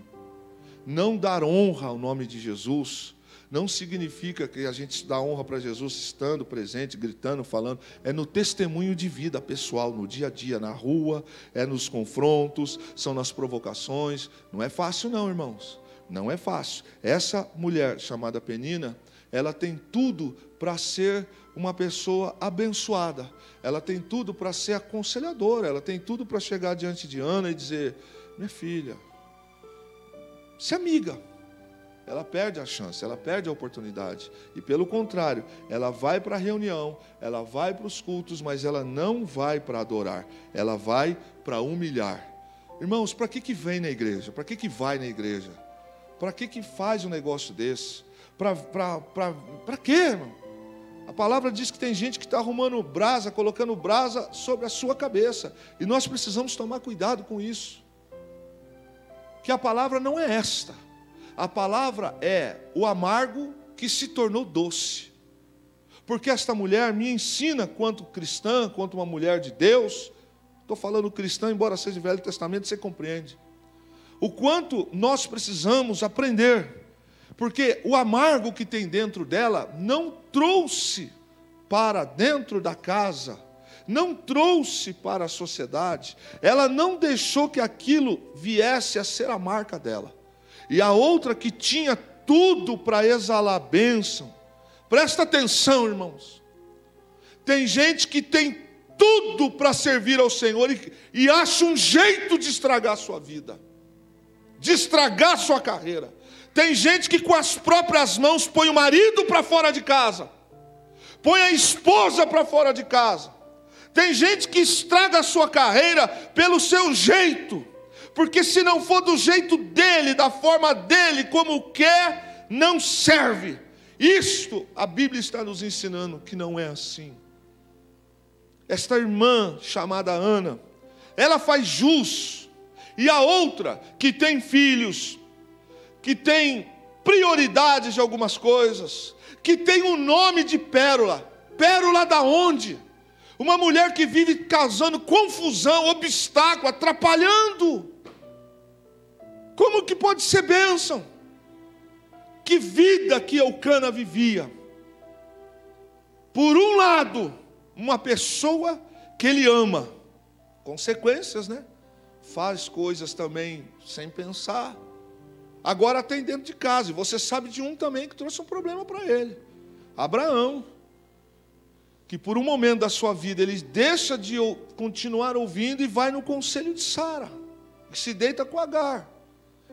Não dar honra ao nome de Jesus, não significa que a gente dá honra para Jesus estando presente, gritando, falando. É no testemunho de vida pessoal, no dia a dia, na rua, é nos confrontos, são nas provocações. Não é fácil não, irmãos. Não é fácil. Essa mulher chamada Penina, ela tem tudo para ser uma pessoa abençoada. Ela tem tudo para ser aconselhadora. Ela tem tudo para chegar diante de Ana e dizer: minha filha, se amiga. Ela perde a chance, ela perde a oportunidade. E pelo contrário, ela vai para a reunião, ela vai para os cultos, mas ela não vai para adorar. Ela vai para humilhar. Irmãos, para que vem na igreja? Para que vai na igreja? Para que faz um negócio desse? Para quê, irmão? A palavra diz que tem gente que está arrumando brasa, colocando brasa sobre a sua cabeça. E nós precisamos tomar cuidado com isso. Que a palavra não é esta. A palavra é o amargo que se tornou doce. Porque esta mulher me ensina, quanto cristã, quanto uma mulher de Deus, estou falando cristã, embora seja Velho Testamento, você compreende. O quanto nós precisamos aprender. Porque o amargo que tem dentro dela não trouxe para dentro da casa, não trouxe para a sociedade, ela não deixou que aquilo viesse a ser a marca dela. E a outra que tinha tudo para exalar bênção. Presta atenção, irmãos. Tem gente que tem tudo para servir ao Senhor e acha um jeito de estragar a sua vida, de estragar a sua carreira. Tem gente que com as próprias mãos põe o marido para fora de casa, põe a esposa para fora de casa. Tem gente que estraga a sua carreira pelo seu jeito, porque se não for do jeito dele, da forma dele, como quer, não serve. Isto a Bíblia está nos ensinando que não é assim. Esta irmã chamada Ana, ela faz jus, e a outra que tem filhos, que tem prioridades de algumas coisas, que tem um nome de pérola. Pérola da onde? Uma mulher que vive causando confusão, obstáculo, atrapalhando. Como que pode ser bênção? Que vida que Eucana vivia. Por um lado, uma pessoa que ele ama. Consequências, né? Faz coisas também sem pensar. Agora tem dentro de casa, e você sabe de um também que trouxe um problema para ele. Abraão, que por um momento da sua vida, ele deixa de continuar ouvindo e vai no conselho de Sara, que se deita com Agar.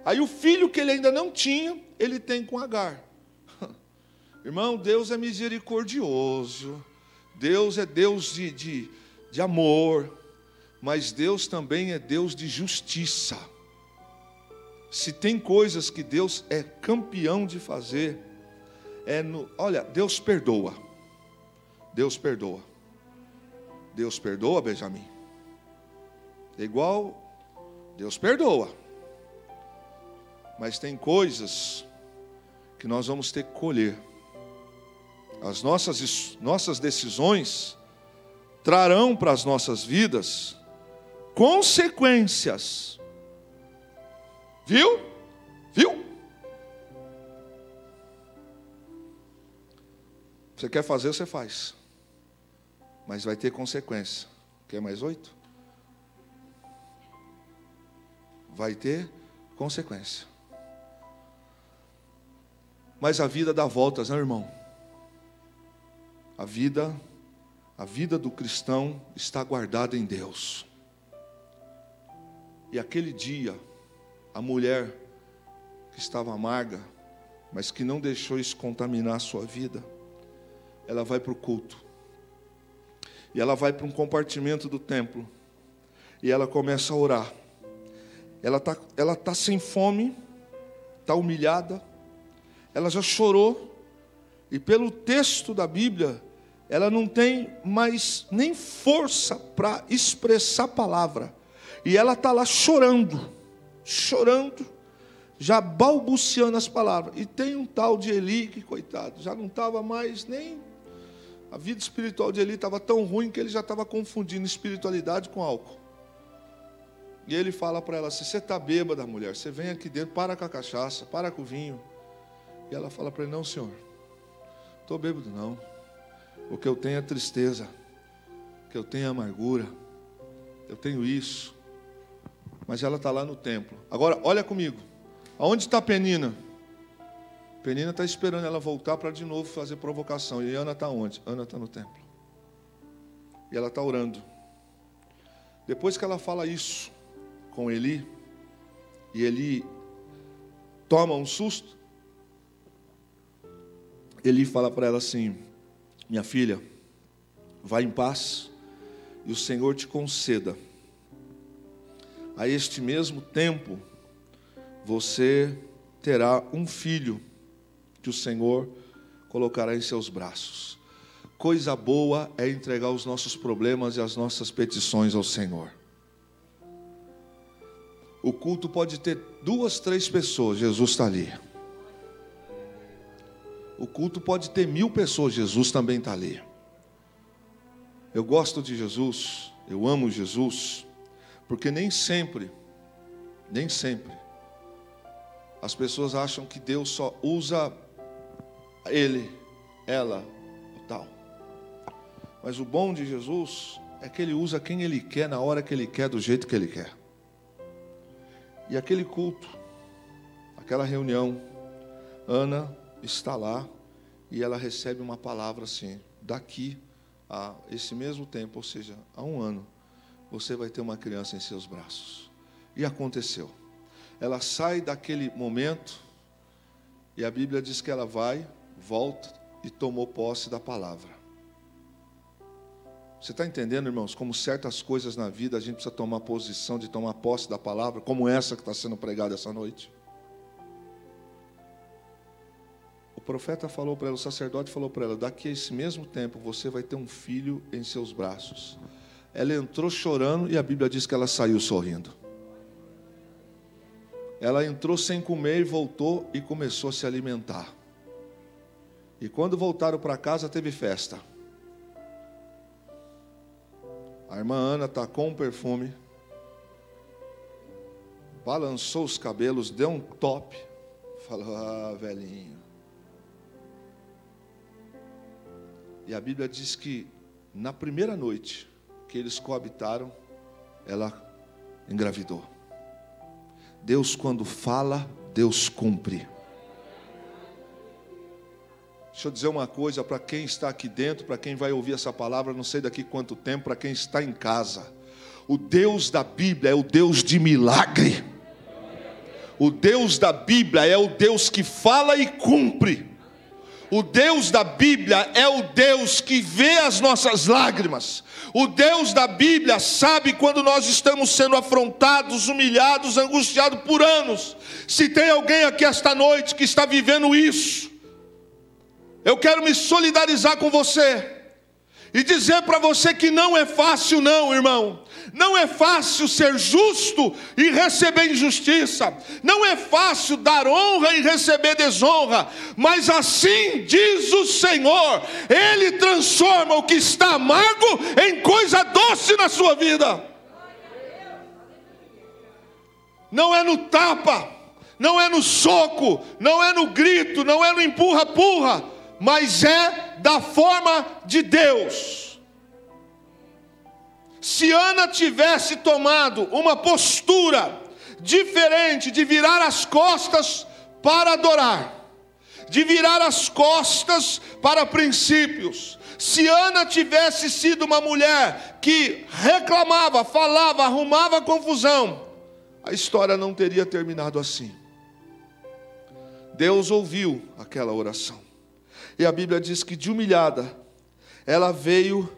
Aí o filho que ele ainda não tinha, ele tem com Agar. Irmão, Deus é misericordioso, Deus é Deus de amor, mas Deus também é Deus de justiça. Se tem coisas que Deus é campeão de fazer, olha, Deus perdoa. Deus perdoa. Deus perdoa, Benjamin. É igual, Deus perdoa. Mas tem coisas que nós vamos ter que colher. As nossas decisões trarão para as nossas vidas consequências. Viu? Viu? Você quer fazer, você faz. Mas vai ter consequência. Quer mais 8? Vai ter consequência. Mas a vida dá voltas, né, irmão? A vida do cristão está guardada em Deus. E aquele dia, a mulher que estava amarga, mas que não deixou isso contaminar a sua vida, ela vai para o culto. E ela vai para um compartimento do templo. E ela começa a orar. Ela tá sem fome, está humilhada, ela já chorou. E pelo texto da Bíblia, ela não tem mais nem força para expressar a palavra. E ela está lá chorando, já balbuciando as palavras. E tem um tal de Eli que, coitado, já não estava mais nem... A vida espiritual de Eli estava tão ruim que ele já estava confundindo espiritualidade com álcool. E ele fala para ela assim: você está bêbada, mulher, você vem aqui dentro, para com a cachaça, para com o vinho. E ela fala para ele: não, senhor, estou bêbado não. O que eu tenho é tristeza, o que eu tenho é amargura, eu tenho isso. Mas ela está lá no templo. Agora, olha comigo. Aonde está Penina? Penina está esperando ela voltar para de novo fazer provocação. E Ana está onde? Ana está no templo. E ela está orando. Depois que ela fala isso com Eli, e Eli toma um susto, Eli fala para ela assim: minha filha, vá em paz, e o Senhor te conceda, a este mesmo tempo, você terá um filho, que o Senhor colocará em seus braços. Coisa boa é entregar os nossos problemas e as nossas petições ao Senhor. O culto pode ter 2, 3 pessoas, Jesus está ali. O culto pode ter 1000 pessoas, Jesus também está ali. Eu gosto de Jesus, eu amo Jesus, porque nem sempre, as pessoas acham que Deus só usa ele, ela, ou tal. Mas o bom de Jesus é que Ele usa quem Ele quer, na hora que Ele quer, do jeito que Ele quer. E aquele culto, aquela reunião, Ana está lá e ela recebe uma palavra assim: daqui a esse mesmo tempo, ou seja, há 1 ano, você vai ter uma criança em seus braços. E aconteceu. Ela sai daquele momento e a Bíblia diz que ela vai, volta e tomou posse da palavra. Você está entendendo, irmãos, como certas coisas na vida a gente precisa tomar posição de tomar posse da palavra, como essa que está sendo pregada essa noite? O profeta falou para ela, o sacerdote falou para ela: daqui a esse mesmo tempo você vai ter um filho em seus braços. Ela entrou chorando e a Bíblia diz que ela saiu sorrindo. Ela entrou sem comer e voltou e começou a se alimentar. E quando voltaram para casa, teve festa. A irmã Ana tacou um perfume, balançou os cabelos, deu um top, falou: ah, velhinho. E a Bíblia diz que na primeira noite que eles coabitaram, ela engravidou. Deus, quando fala, Deus cumpre. Deixa eu dizer uma coisa para quem está aqui dentro, para quem vai ouvir essa palavra, não sei daqui quanto tempo, para quem está em casa. O Deus da Bíblia é o Deus de milagre. O Deus da Bíblia é o Deus que fala e cumpre. O Deus da Bíblia é o Deus que vê as nossas lágrimas. O Deus da Bíblia sabe quando nós estamos sendo afrontados, humilhados, angustiados por anos. Se tem alguém aqui esta noite que está vivendo isso, eu quero me solidarizar com você e dizer para você que não é fácil não, irmão. Não é fácil ser justo e receber injustiça. Não é fácil dar honra e receber desonra. Mas assim diz o Senhor: Ele transforma o que está amargo em coisa doce na sua vida. Não é no tapa, não é no soco, não é no grito, não é no empurra-purra, mas é da forma de Deus. Se Ana tivesse tomado uma postura diferente, de virar as costas para adorar, de virar as costas para princípios, se Ana tivesse sido uma mulher que reclamava, falava, arrumava confusão, a história não teria terminado assim. Deus ouviu aquela oração. E a Bíblia diz que de humilhada, ela veio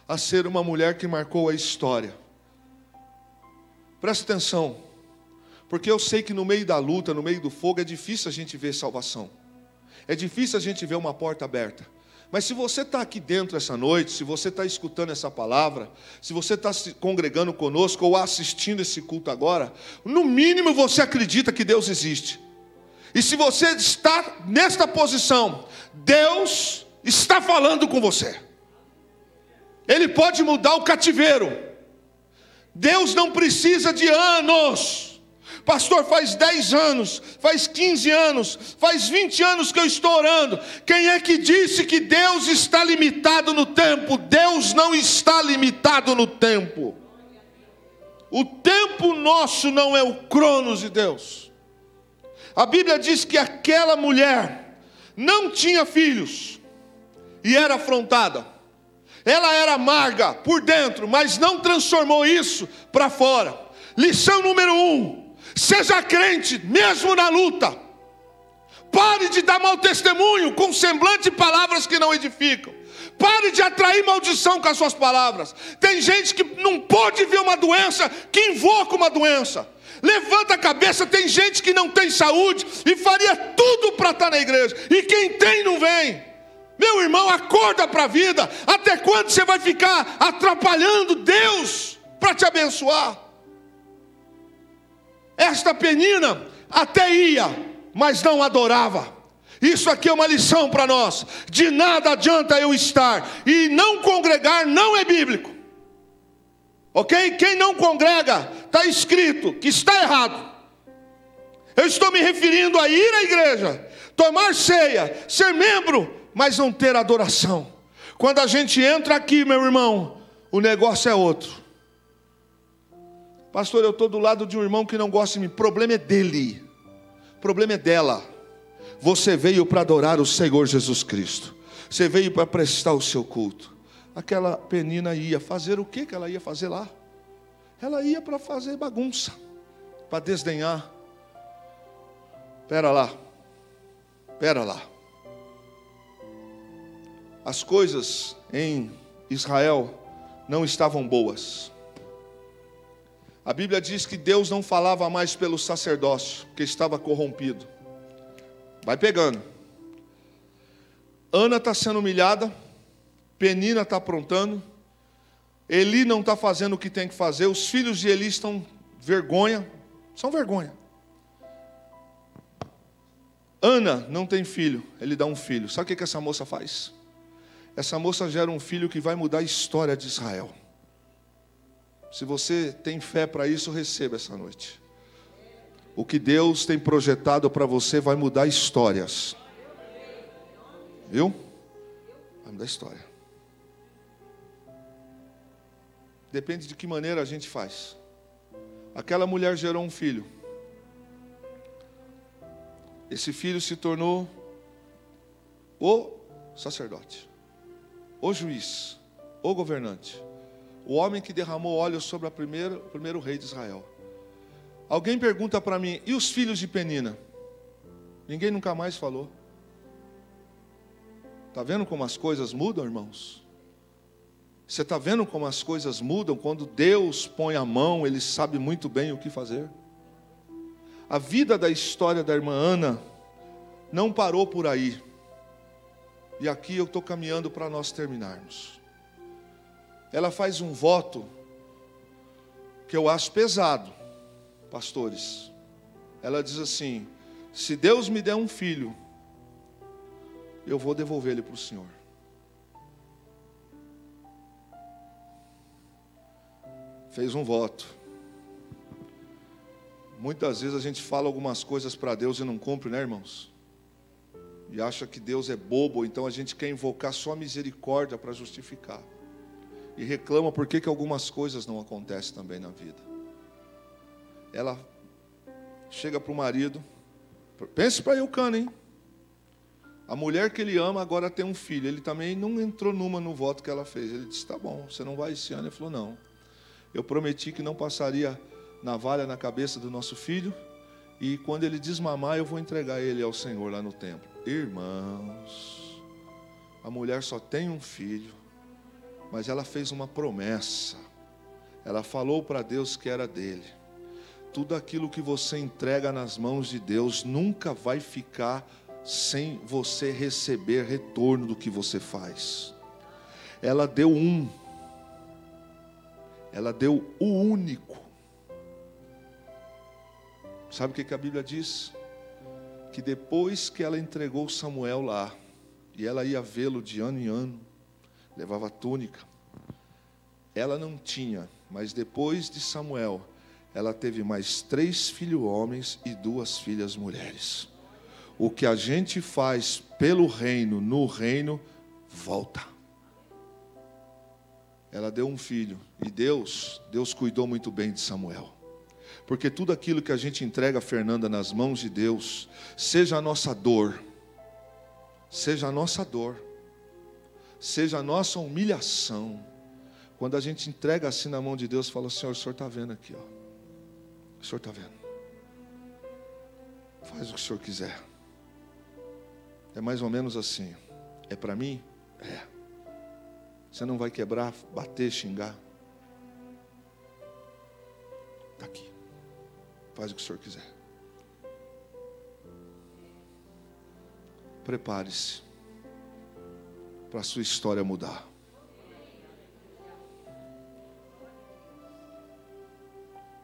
a ser uma mulher que marcou a história. Presta atenção, porque eu sei que no meio da luta, no meio do fogo, é difícil a gente ver salvação. É difícil a gente ver uma porta aberta. Mas se você está aqui dentro essa noite, se você está escutando essa palavra, se você está se congregando conosco ou assistindo esse culto agora, no mínimo você acredita que Deus existe. E se você está nesta posição, Deus está falando com você. Ele pode mudar o cativeiro. Deus não precisa de anos Pastor, faz 10 anos, faz 15 anos, faz 20 anos que eu estou orando. Quem é que disse que Deus está limitado no tempo? Deus não está limitado no tempo. O tempo nosso não é o cronos de Deus. A Bíblia diz que aquela mulher não tinha filhos e era afrontada. Ela era amarga por dentro, mas não transformou isso para fora. Lição número 1: seja crente mesmo na luta. Pare de dar mau testemunho com semblante e palavras que não edificam. Pare de atrair maldição com as suas palavras. Tem gente que não pode ver uma doença, que invoca uma doença. Levanta a cabeça, tem gente que não tem saúde e faria tudo para estar na igreja. E quem tem não vem. Meu irmão, acorda para a vida. Até quando você vai ficar atrapalhando Deus para te abençoar? Esta Penina até ia, mas não adorava. Isso aqui é uma lição para nós. De nada adianta eu estar e não congregar, não é bíblico. Ok? Quem não congrega, está escrito que está errado. Eu estou me referindo a ir à igreja, tomar ceia, ser membro, mas não ter adoração. Quando a gente entra aqui, meu irmão, o negócio é outro. Pastor, eu estou do lado de um irmão que não gosta de mim. O problema é dele, o problema é dela. Você veio para adorar o Senhor Jesus Cristo. Você veio para prestar o seu culto. Aquela Penina ia fazer o que ela ia fazer lá? Ela ia para fazer bagunça, para desdenhar. Pera lá. As coisas em Israel não estavam boas. A Bíblia diz que Deus não falava mais pelo sacerdócio, porque estava corrompido. Vai pegando. Ana está sendo humilhada, Penina está aprontando, Eli não está fazendo o que tem que fazer, os filhos de Eli estão são vergonha. Ana não tem filho, ele dá um filho. Sabe o que essa moça faz? Essa moça gera um filho que vai mudar a história de Israel. Se você tem fé para isso, receba essa noite. O que Deus tem projetado para você vai mudar histórias. Viu? Vai mudar história. Depende de que maneira a gente faz. Aquela mulher gerou um filho. Esse filho se tornou o sacerdote, o juiz, o governante, o homem que derramou óleo sobre o primeiro rei de Israel. Alguém pergunta para mim, e os filhos de Penina? Ninguém nunca mais falou. Está vendo como as coisas mudam, irmãos? Você está vendo como as coisas mudam? Quando Deus põe a mão, Ele sabe muito bem o que fazer. A vida da história da irmã Ana não parou por aí. E aqui eu estou caminhando para nós terminarmos. Ela faz um voto que eu acho pesado, pastores. Ela diz assim: se Deus me der um filho, eu vou devolver ele para o Senhor. Fez um voto. Muitas vezes a gente fala algumas coisas para Deus e não cumpre, né, irmãos? E acha que Deus é bobo, então a gente quer invocar só a misericórdia para justificar. E reclama por que algumas coisas não acontecem também na vida. Ela chega para o marido, pense para Eucana, hein? A mulher que ele ama agora tem um filho. Ele também não entrou no voto que ela fez. Ele disse, tá bom, você não vai esse ano? Ele falou, não. Eu prometi que não passaria navalha na cabeça do nosso filho, e quando ele desmamar, eu vou entregar ele ao Senhor lá no templo. Irmãos, a mulher só tem um filho, mas ela fez uma promessa. Ela falou para Deus que era dele. Tudo aquilo que você entrega nas mãos de Deus nunca vai ficar sem você receber retorno do que você faz. Ela deu o único. Sabe o que a Bíblia diz? Que depois que ela entregou Samuel lá, e ela ia vê-lo de ano em ano, levava túnica, ela não tinha, mas depois de Samuel, ela teve mais 3 filhos homens e 2 filhas mulheres. O que a gente faz pelo reino, no reino, volta. Ela deu um filho, e Deus cuidou muito bem de Samuel. Porque tudo aquilo que a gente entrega a Fernanda nas mãos de Deus, seja a nossa dor, seja a nossa humilhação, quando a gente entrega assim na mão de Deus, fala: Senhor, o Senhor está vendo aqui, ó. O Senhor está vendo. Faz o que o Senhor quiser. É mais ou menos assim. É para mim? É. Você não vai quebrar, bater, xingar. Está aqui. Faz o que o Senhor quiser. Prepare-se para a sua história mudar.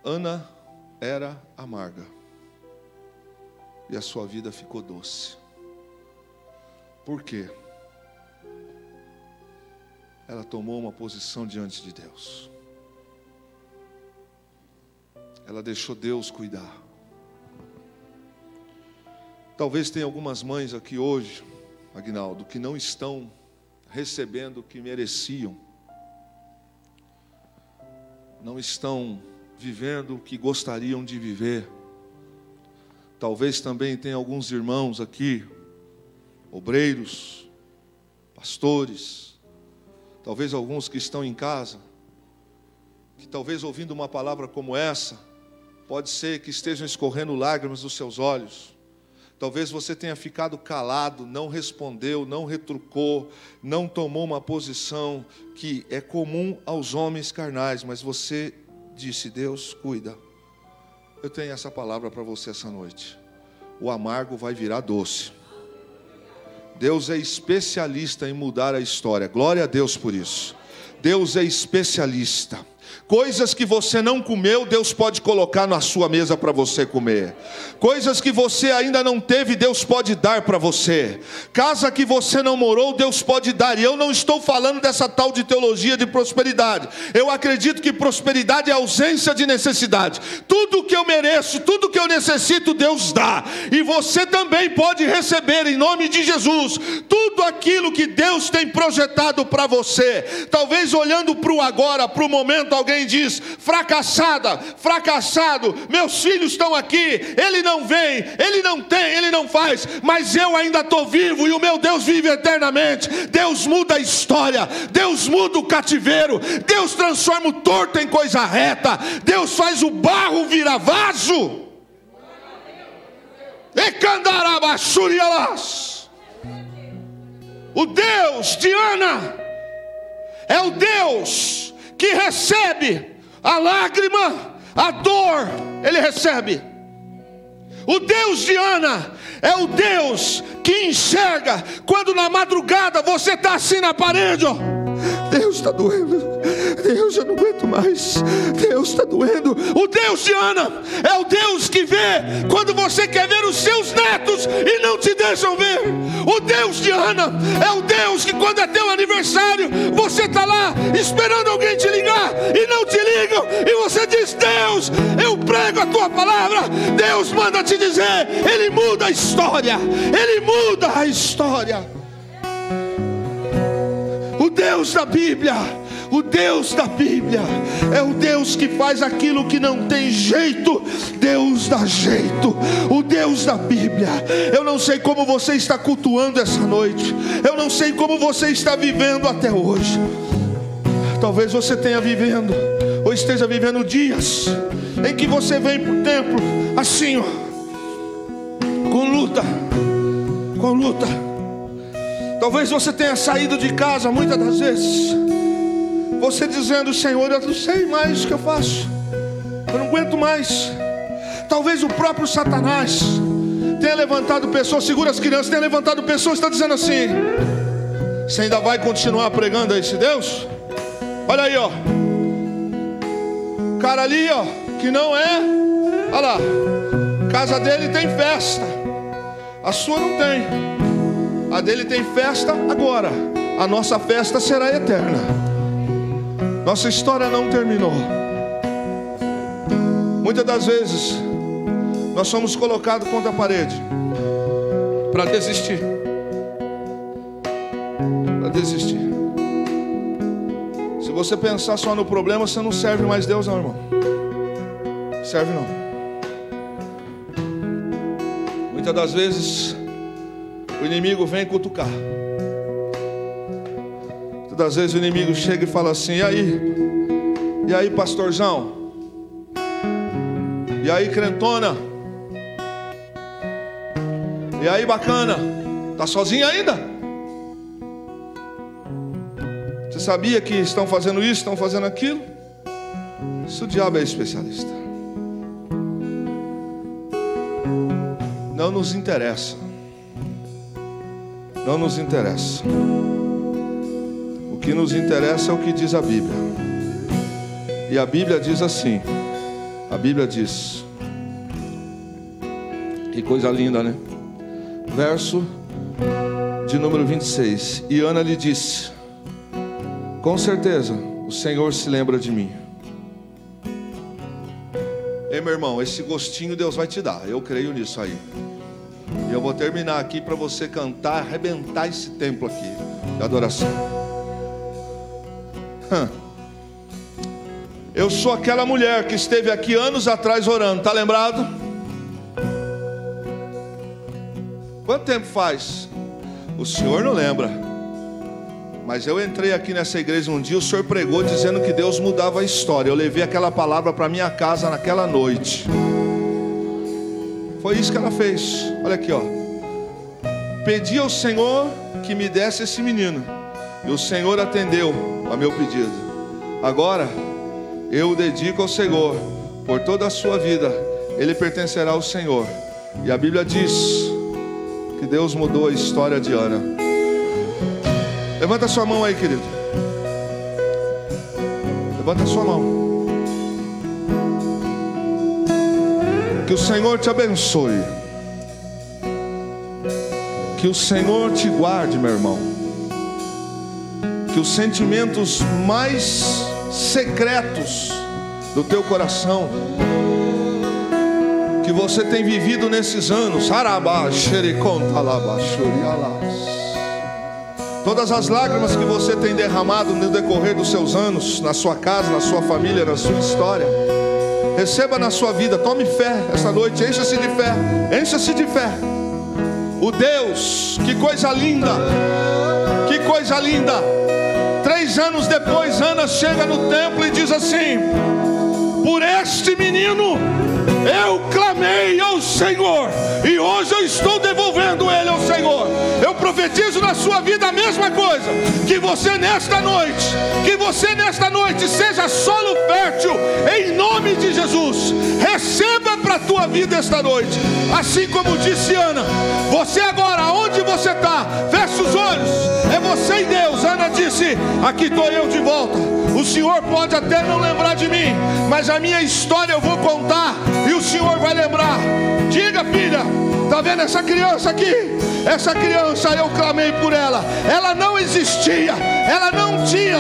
Ana era amarga e a sua vida ficou doce. Por quê? Ela tomou uma posição diante de Deus. Ela deixou Deus cuidar. Talvez tenha algumas mães aqui hoje, Aguinaldo, que não estão recebendo o que mereciam. Não estão vivendo o que gostariam de viver. Talvez também tenha alguns irmãos aqui, obreiros, pastores, talvez alguns que estão em casa, que talvez ouvindo uma palavra como essa, pode ser que estejam escorrendo lágrimas dos seus olhos. Talvez você tenha ficado calado, não respondeu, não retrucou, não tomou uma posição que é comum aos homens carnais, mas você disse: Deus, cuida. Eu tenho essa palavra para você essa noite. O amargo vai virar doce. Deus é especialista em mudar a história. Glória a Deus por isso. Deus é especialista. Coisas que você não comeu, Deus pode colocar na sua mesa para você comer. Coisas que você ainda não teve, Deus pode dar para você. Casa que você não morou, Deus pode dar. E eu não estou falando dessa tal de teologia de prosperidade. Eu acredito que prosperidade é ausência de necessidade. Tudo que eu mereço, tudo que eu necessito, Deus dá. E você também pode receber em nome de Jesus tudo aquilo que Deus tem projetado para você. Talvez olhando para o agora, para o momento, alguém diz: fracassada, fracassado, meus filhos estão aqui, ele não vem, ele não tem, ele não faz, mas eu ainda estou vivo e o meu Deus vive eternamente. Deus muda a história, Deus muda o cativeiro, Deus transforma o torto em coisa reta, Deus faz o barro virar vaso. O Deus de Ana é o Deus que recebe a lágrima, a dor, Ele recebe. O Deus de Ana é o Deus que enxerga quando na madrugada você está assim na parede, ó. Deus está doendo, Deus, eu não aguento mais, Deus está doendo. O Deus de Ana é o Deus que vê quando você quer ver os seus netos e não te deixam ver. O Deus de Ana é o Deus que quando é teu aniversário, você está lá esperando alguém te ligar e não te ligam, e você diz: Deus, eu prego a tua palavra. Deus manda te dizer, Ele muda a história, Ele muda a história. O Deus da Bíblia, o Deus da Bíblia é o Deus que faz aquilo que não tem jeito, Deus dá jeito. O Deus da Bíblia. Eu não sei como você está cultuando essa noite, eu não sei como você está vivendo até hoje. Talvez você tenha vivendo, ou esteja vivendo dias em que você vem para o templo assim, ó, com luta. Talvez você tenha saído de casa muitas das vezes, você dizendo: Senhor, eu não sei mais o que eu faço, eu não aguento mais. Talvez o próprio Satanás tenha levantado pessoas, segura as crianças, tenha levantado pessoas, está dizendo assim: você ainda vai continuar pregando a esse Deus? Olha aí, ó, cara ali, ó, que não é, olha lá, casa dele tem festa, a sua não tem. A dele tem festa agora, a nossa festa será eterna. Nossa história não terminou. Muitas das vezes nós somos colocados contra a parede para desistir. Para desistir. Se você pensar só no problema, você não serve mais Deus não, irmão. Serve não. Muitas das vezes o inimigo vem cutucar. Muitas das vezes o inimigo chega e fala assim: e aí pastorzão? E aí crentona? E aí bacana? Tá sozinho ainda? Você sabia que estão fazendo isso, estão fazendo aquilo? Isso o diabo é especialista. Não nos interessa. Não nos interessa. O que nos interessa é o que diz a Bíblia. E a Bíblia diz assim. A Bíblia diz. Que coisa linda, né? Verso de número 26. E Ana lhe disse: com certeza o Senhor se lembra de mim. Ei, meu irmão, esse gostinho Deus vai te dar. Eu creio nisso aí. E eu vou terminar aqui para você cantar, arrebentar esse templo aqui de adoração. Eu sou aquela mulher que esteve aqui anos atrás orando. Está lembrado? Quanto tempo faz? O senhor não lembra. Mas eu entrei aqui nessa igreja um dia. O senhor pregou dizendo que Deus mudava a história. Eu levei aquela palavra para minha casa naquela noite. Foi isso que ela fez. Olha aqui, ó. Pedi ao Senhor que me desse esse menino, e o Senhor atendeu ao meu pedido. Agora eu o dedico ao Senhor por toda a sua vida. Ele pertencerá ao Senhor. E a Bíblia diz que Deus mudou a história de Ana. Levanta sua mão aí, querido. Levanta sua mão. Que o Senhor te abençoe. Que o Senhor te guarde, meu irmão. Que os sentimentos mais secretos do teu coração, que você tem vivido nesses anos, todas as lágrimas que você tem derramado no decorrer dos seus anos, na sua casa, na sua família, na sua história, receba na sua vida. Tome fé essa noite, encha-se de fé, encha-se de fé. O Deus, que coisa linda, que coisa linda. 3 anos depois, Ana chega no templo e diz assim: por este menino eu clamei ao Senhor, e hoje eu estou devolvendo ele ao Senhor. Eu profetizo na sua vida a mesma coisa. Que você nesta noite seja solo fértil, em nome de Jesus. Receba para a tua vida esta noite. Assim como disse Ana, você agora, onde você está, fecha os olhos, é você e Deus. Ana disse: aqui estou eu de volta. O Senhor pode até não lembrar de mim, mas a minha história eu vou contar, e o Senhor vai lembrar. Diga, filha, está vendo essa criança aqui? Essa criança, eu clamei por ela. Ela não existia, ela não tinha.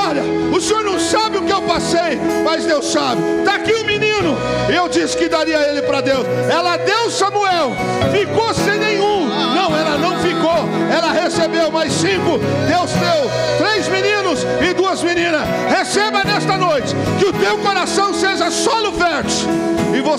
Olha, o senhor não sabe o que eu passei, mas Deus sabe. Está aqui o menino, eu disse que daria ele para Deus. Ela deu Samuel, ficou sem nenhum. Não, ela não ficou, ela recebeu mais 5. Deus deu 3 meninos e 2 meninas. Receba nesta noite, que o teu coração seja solo fértil, e você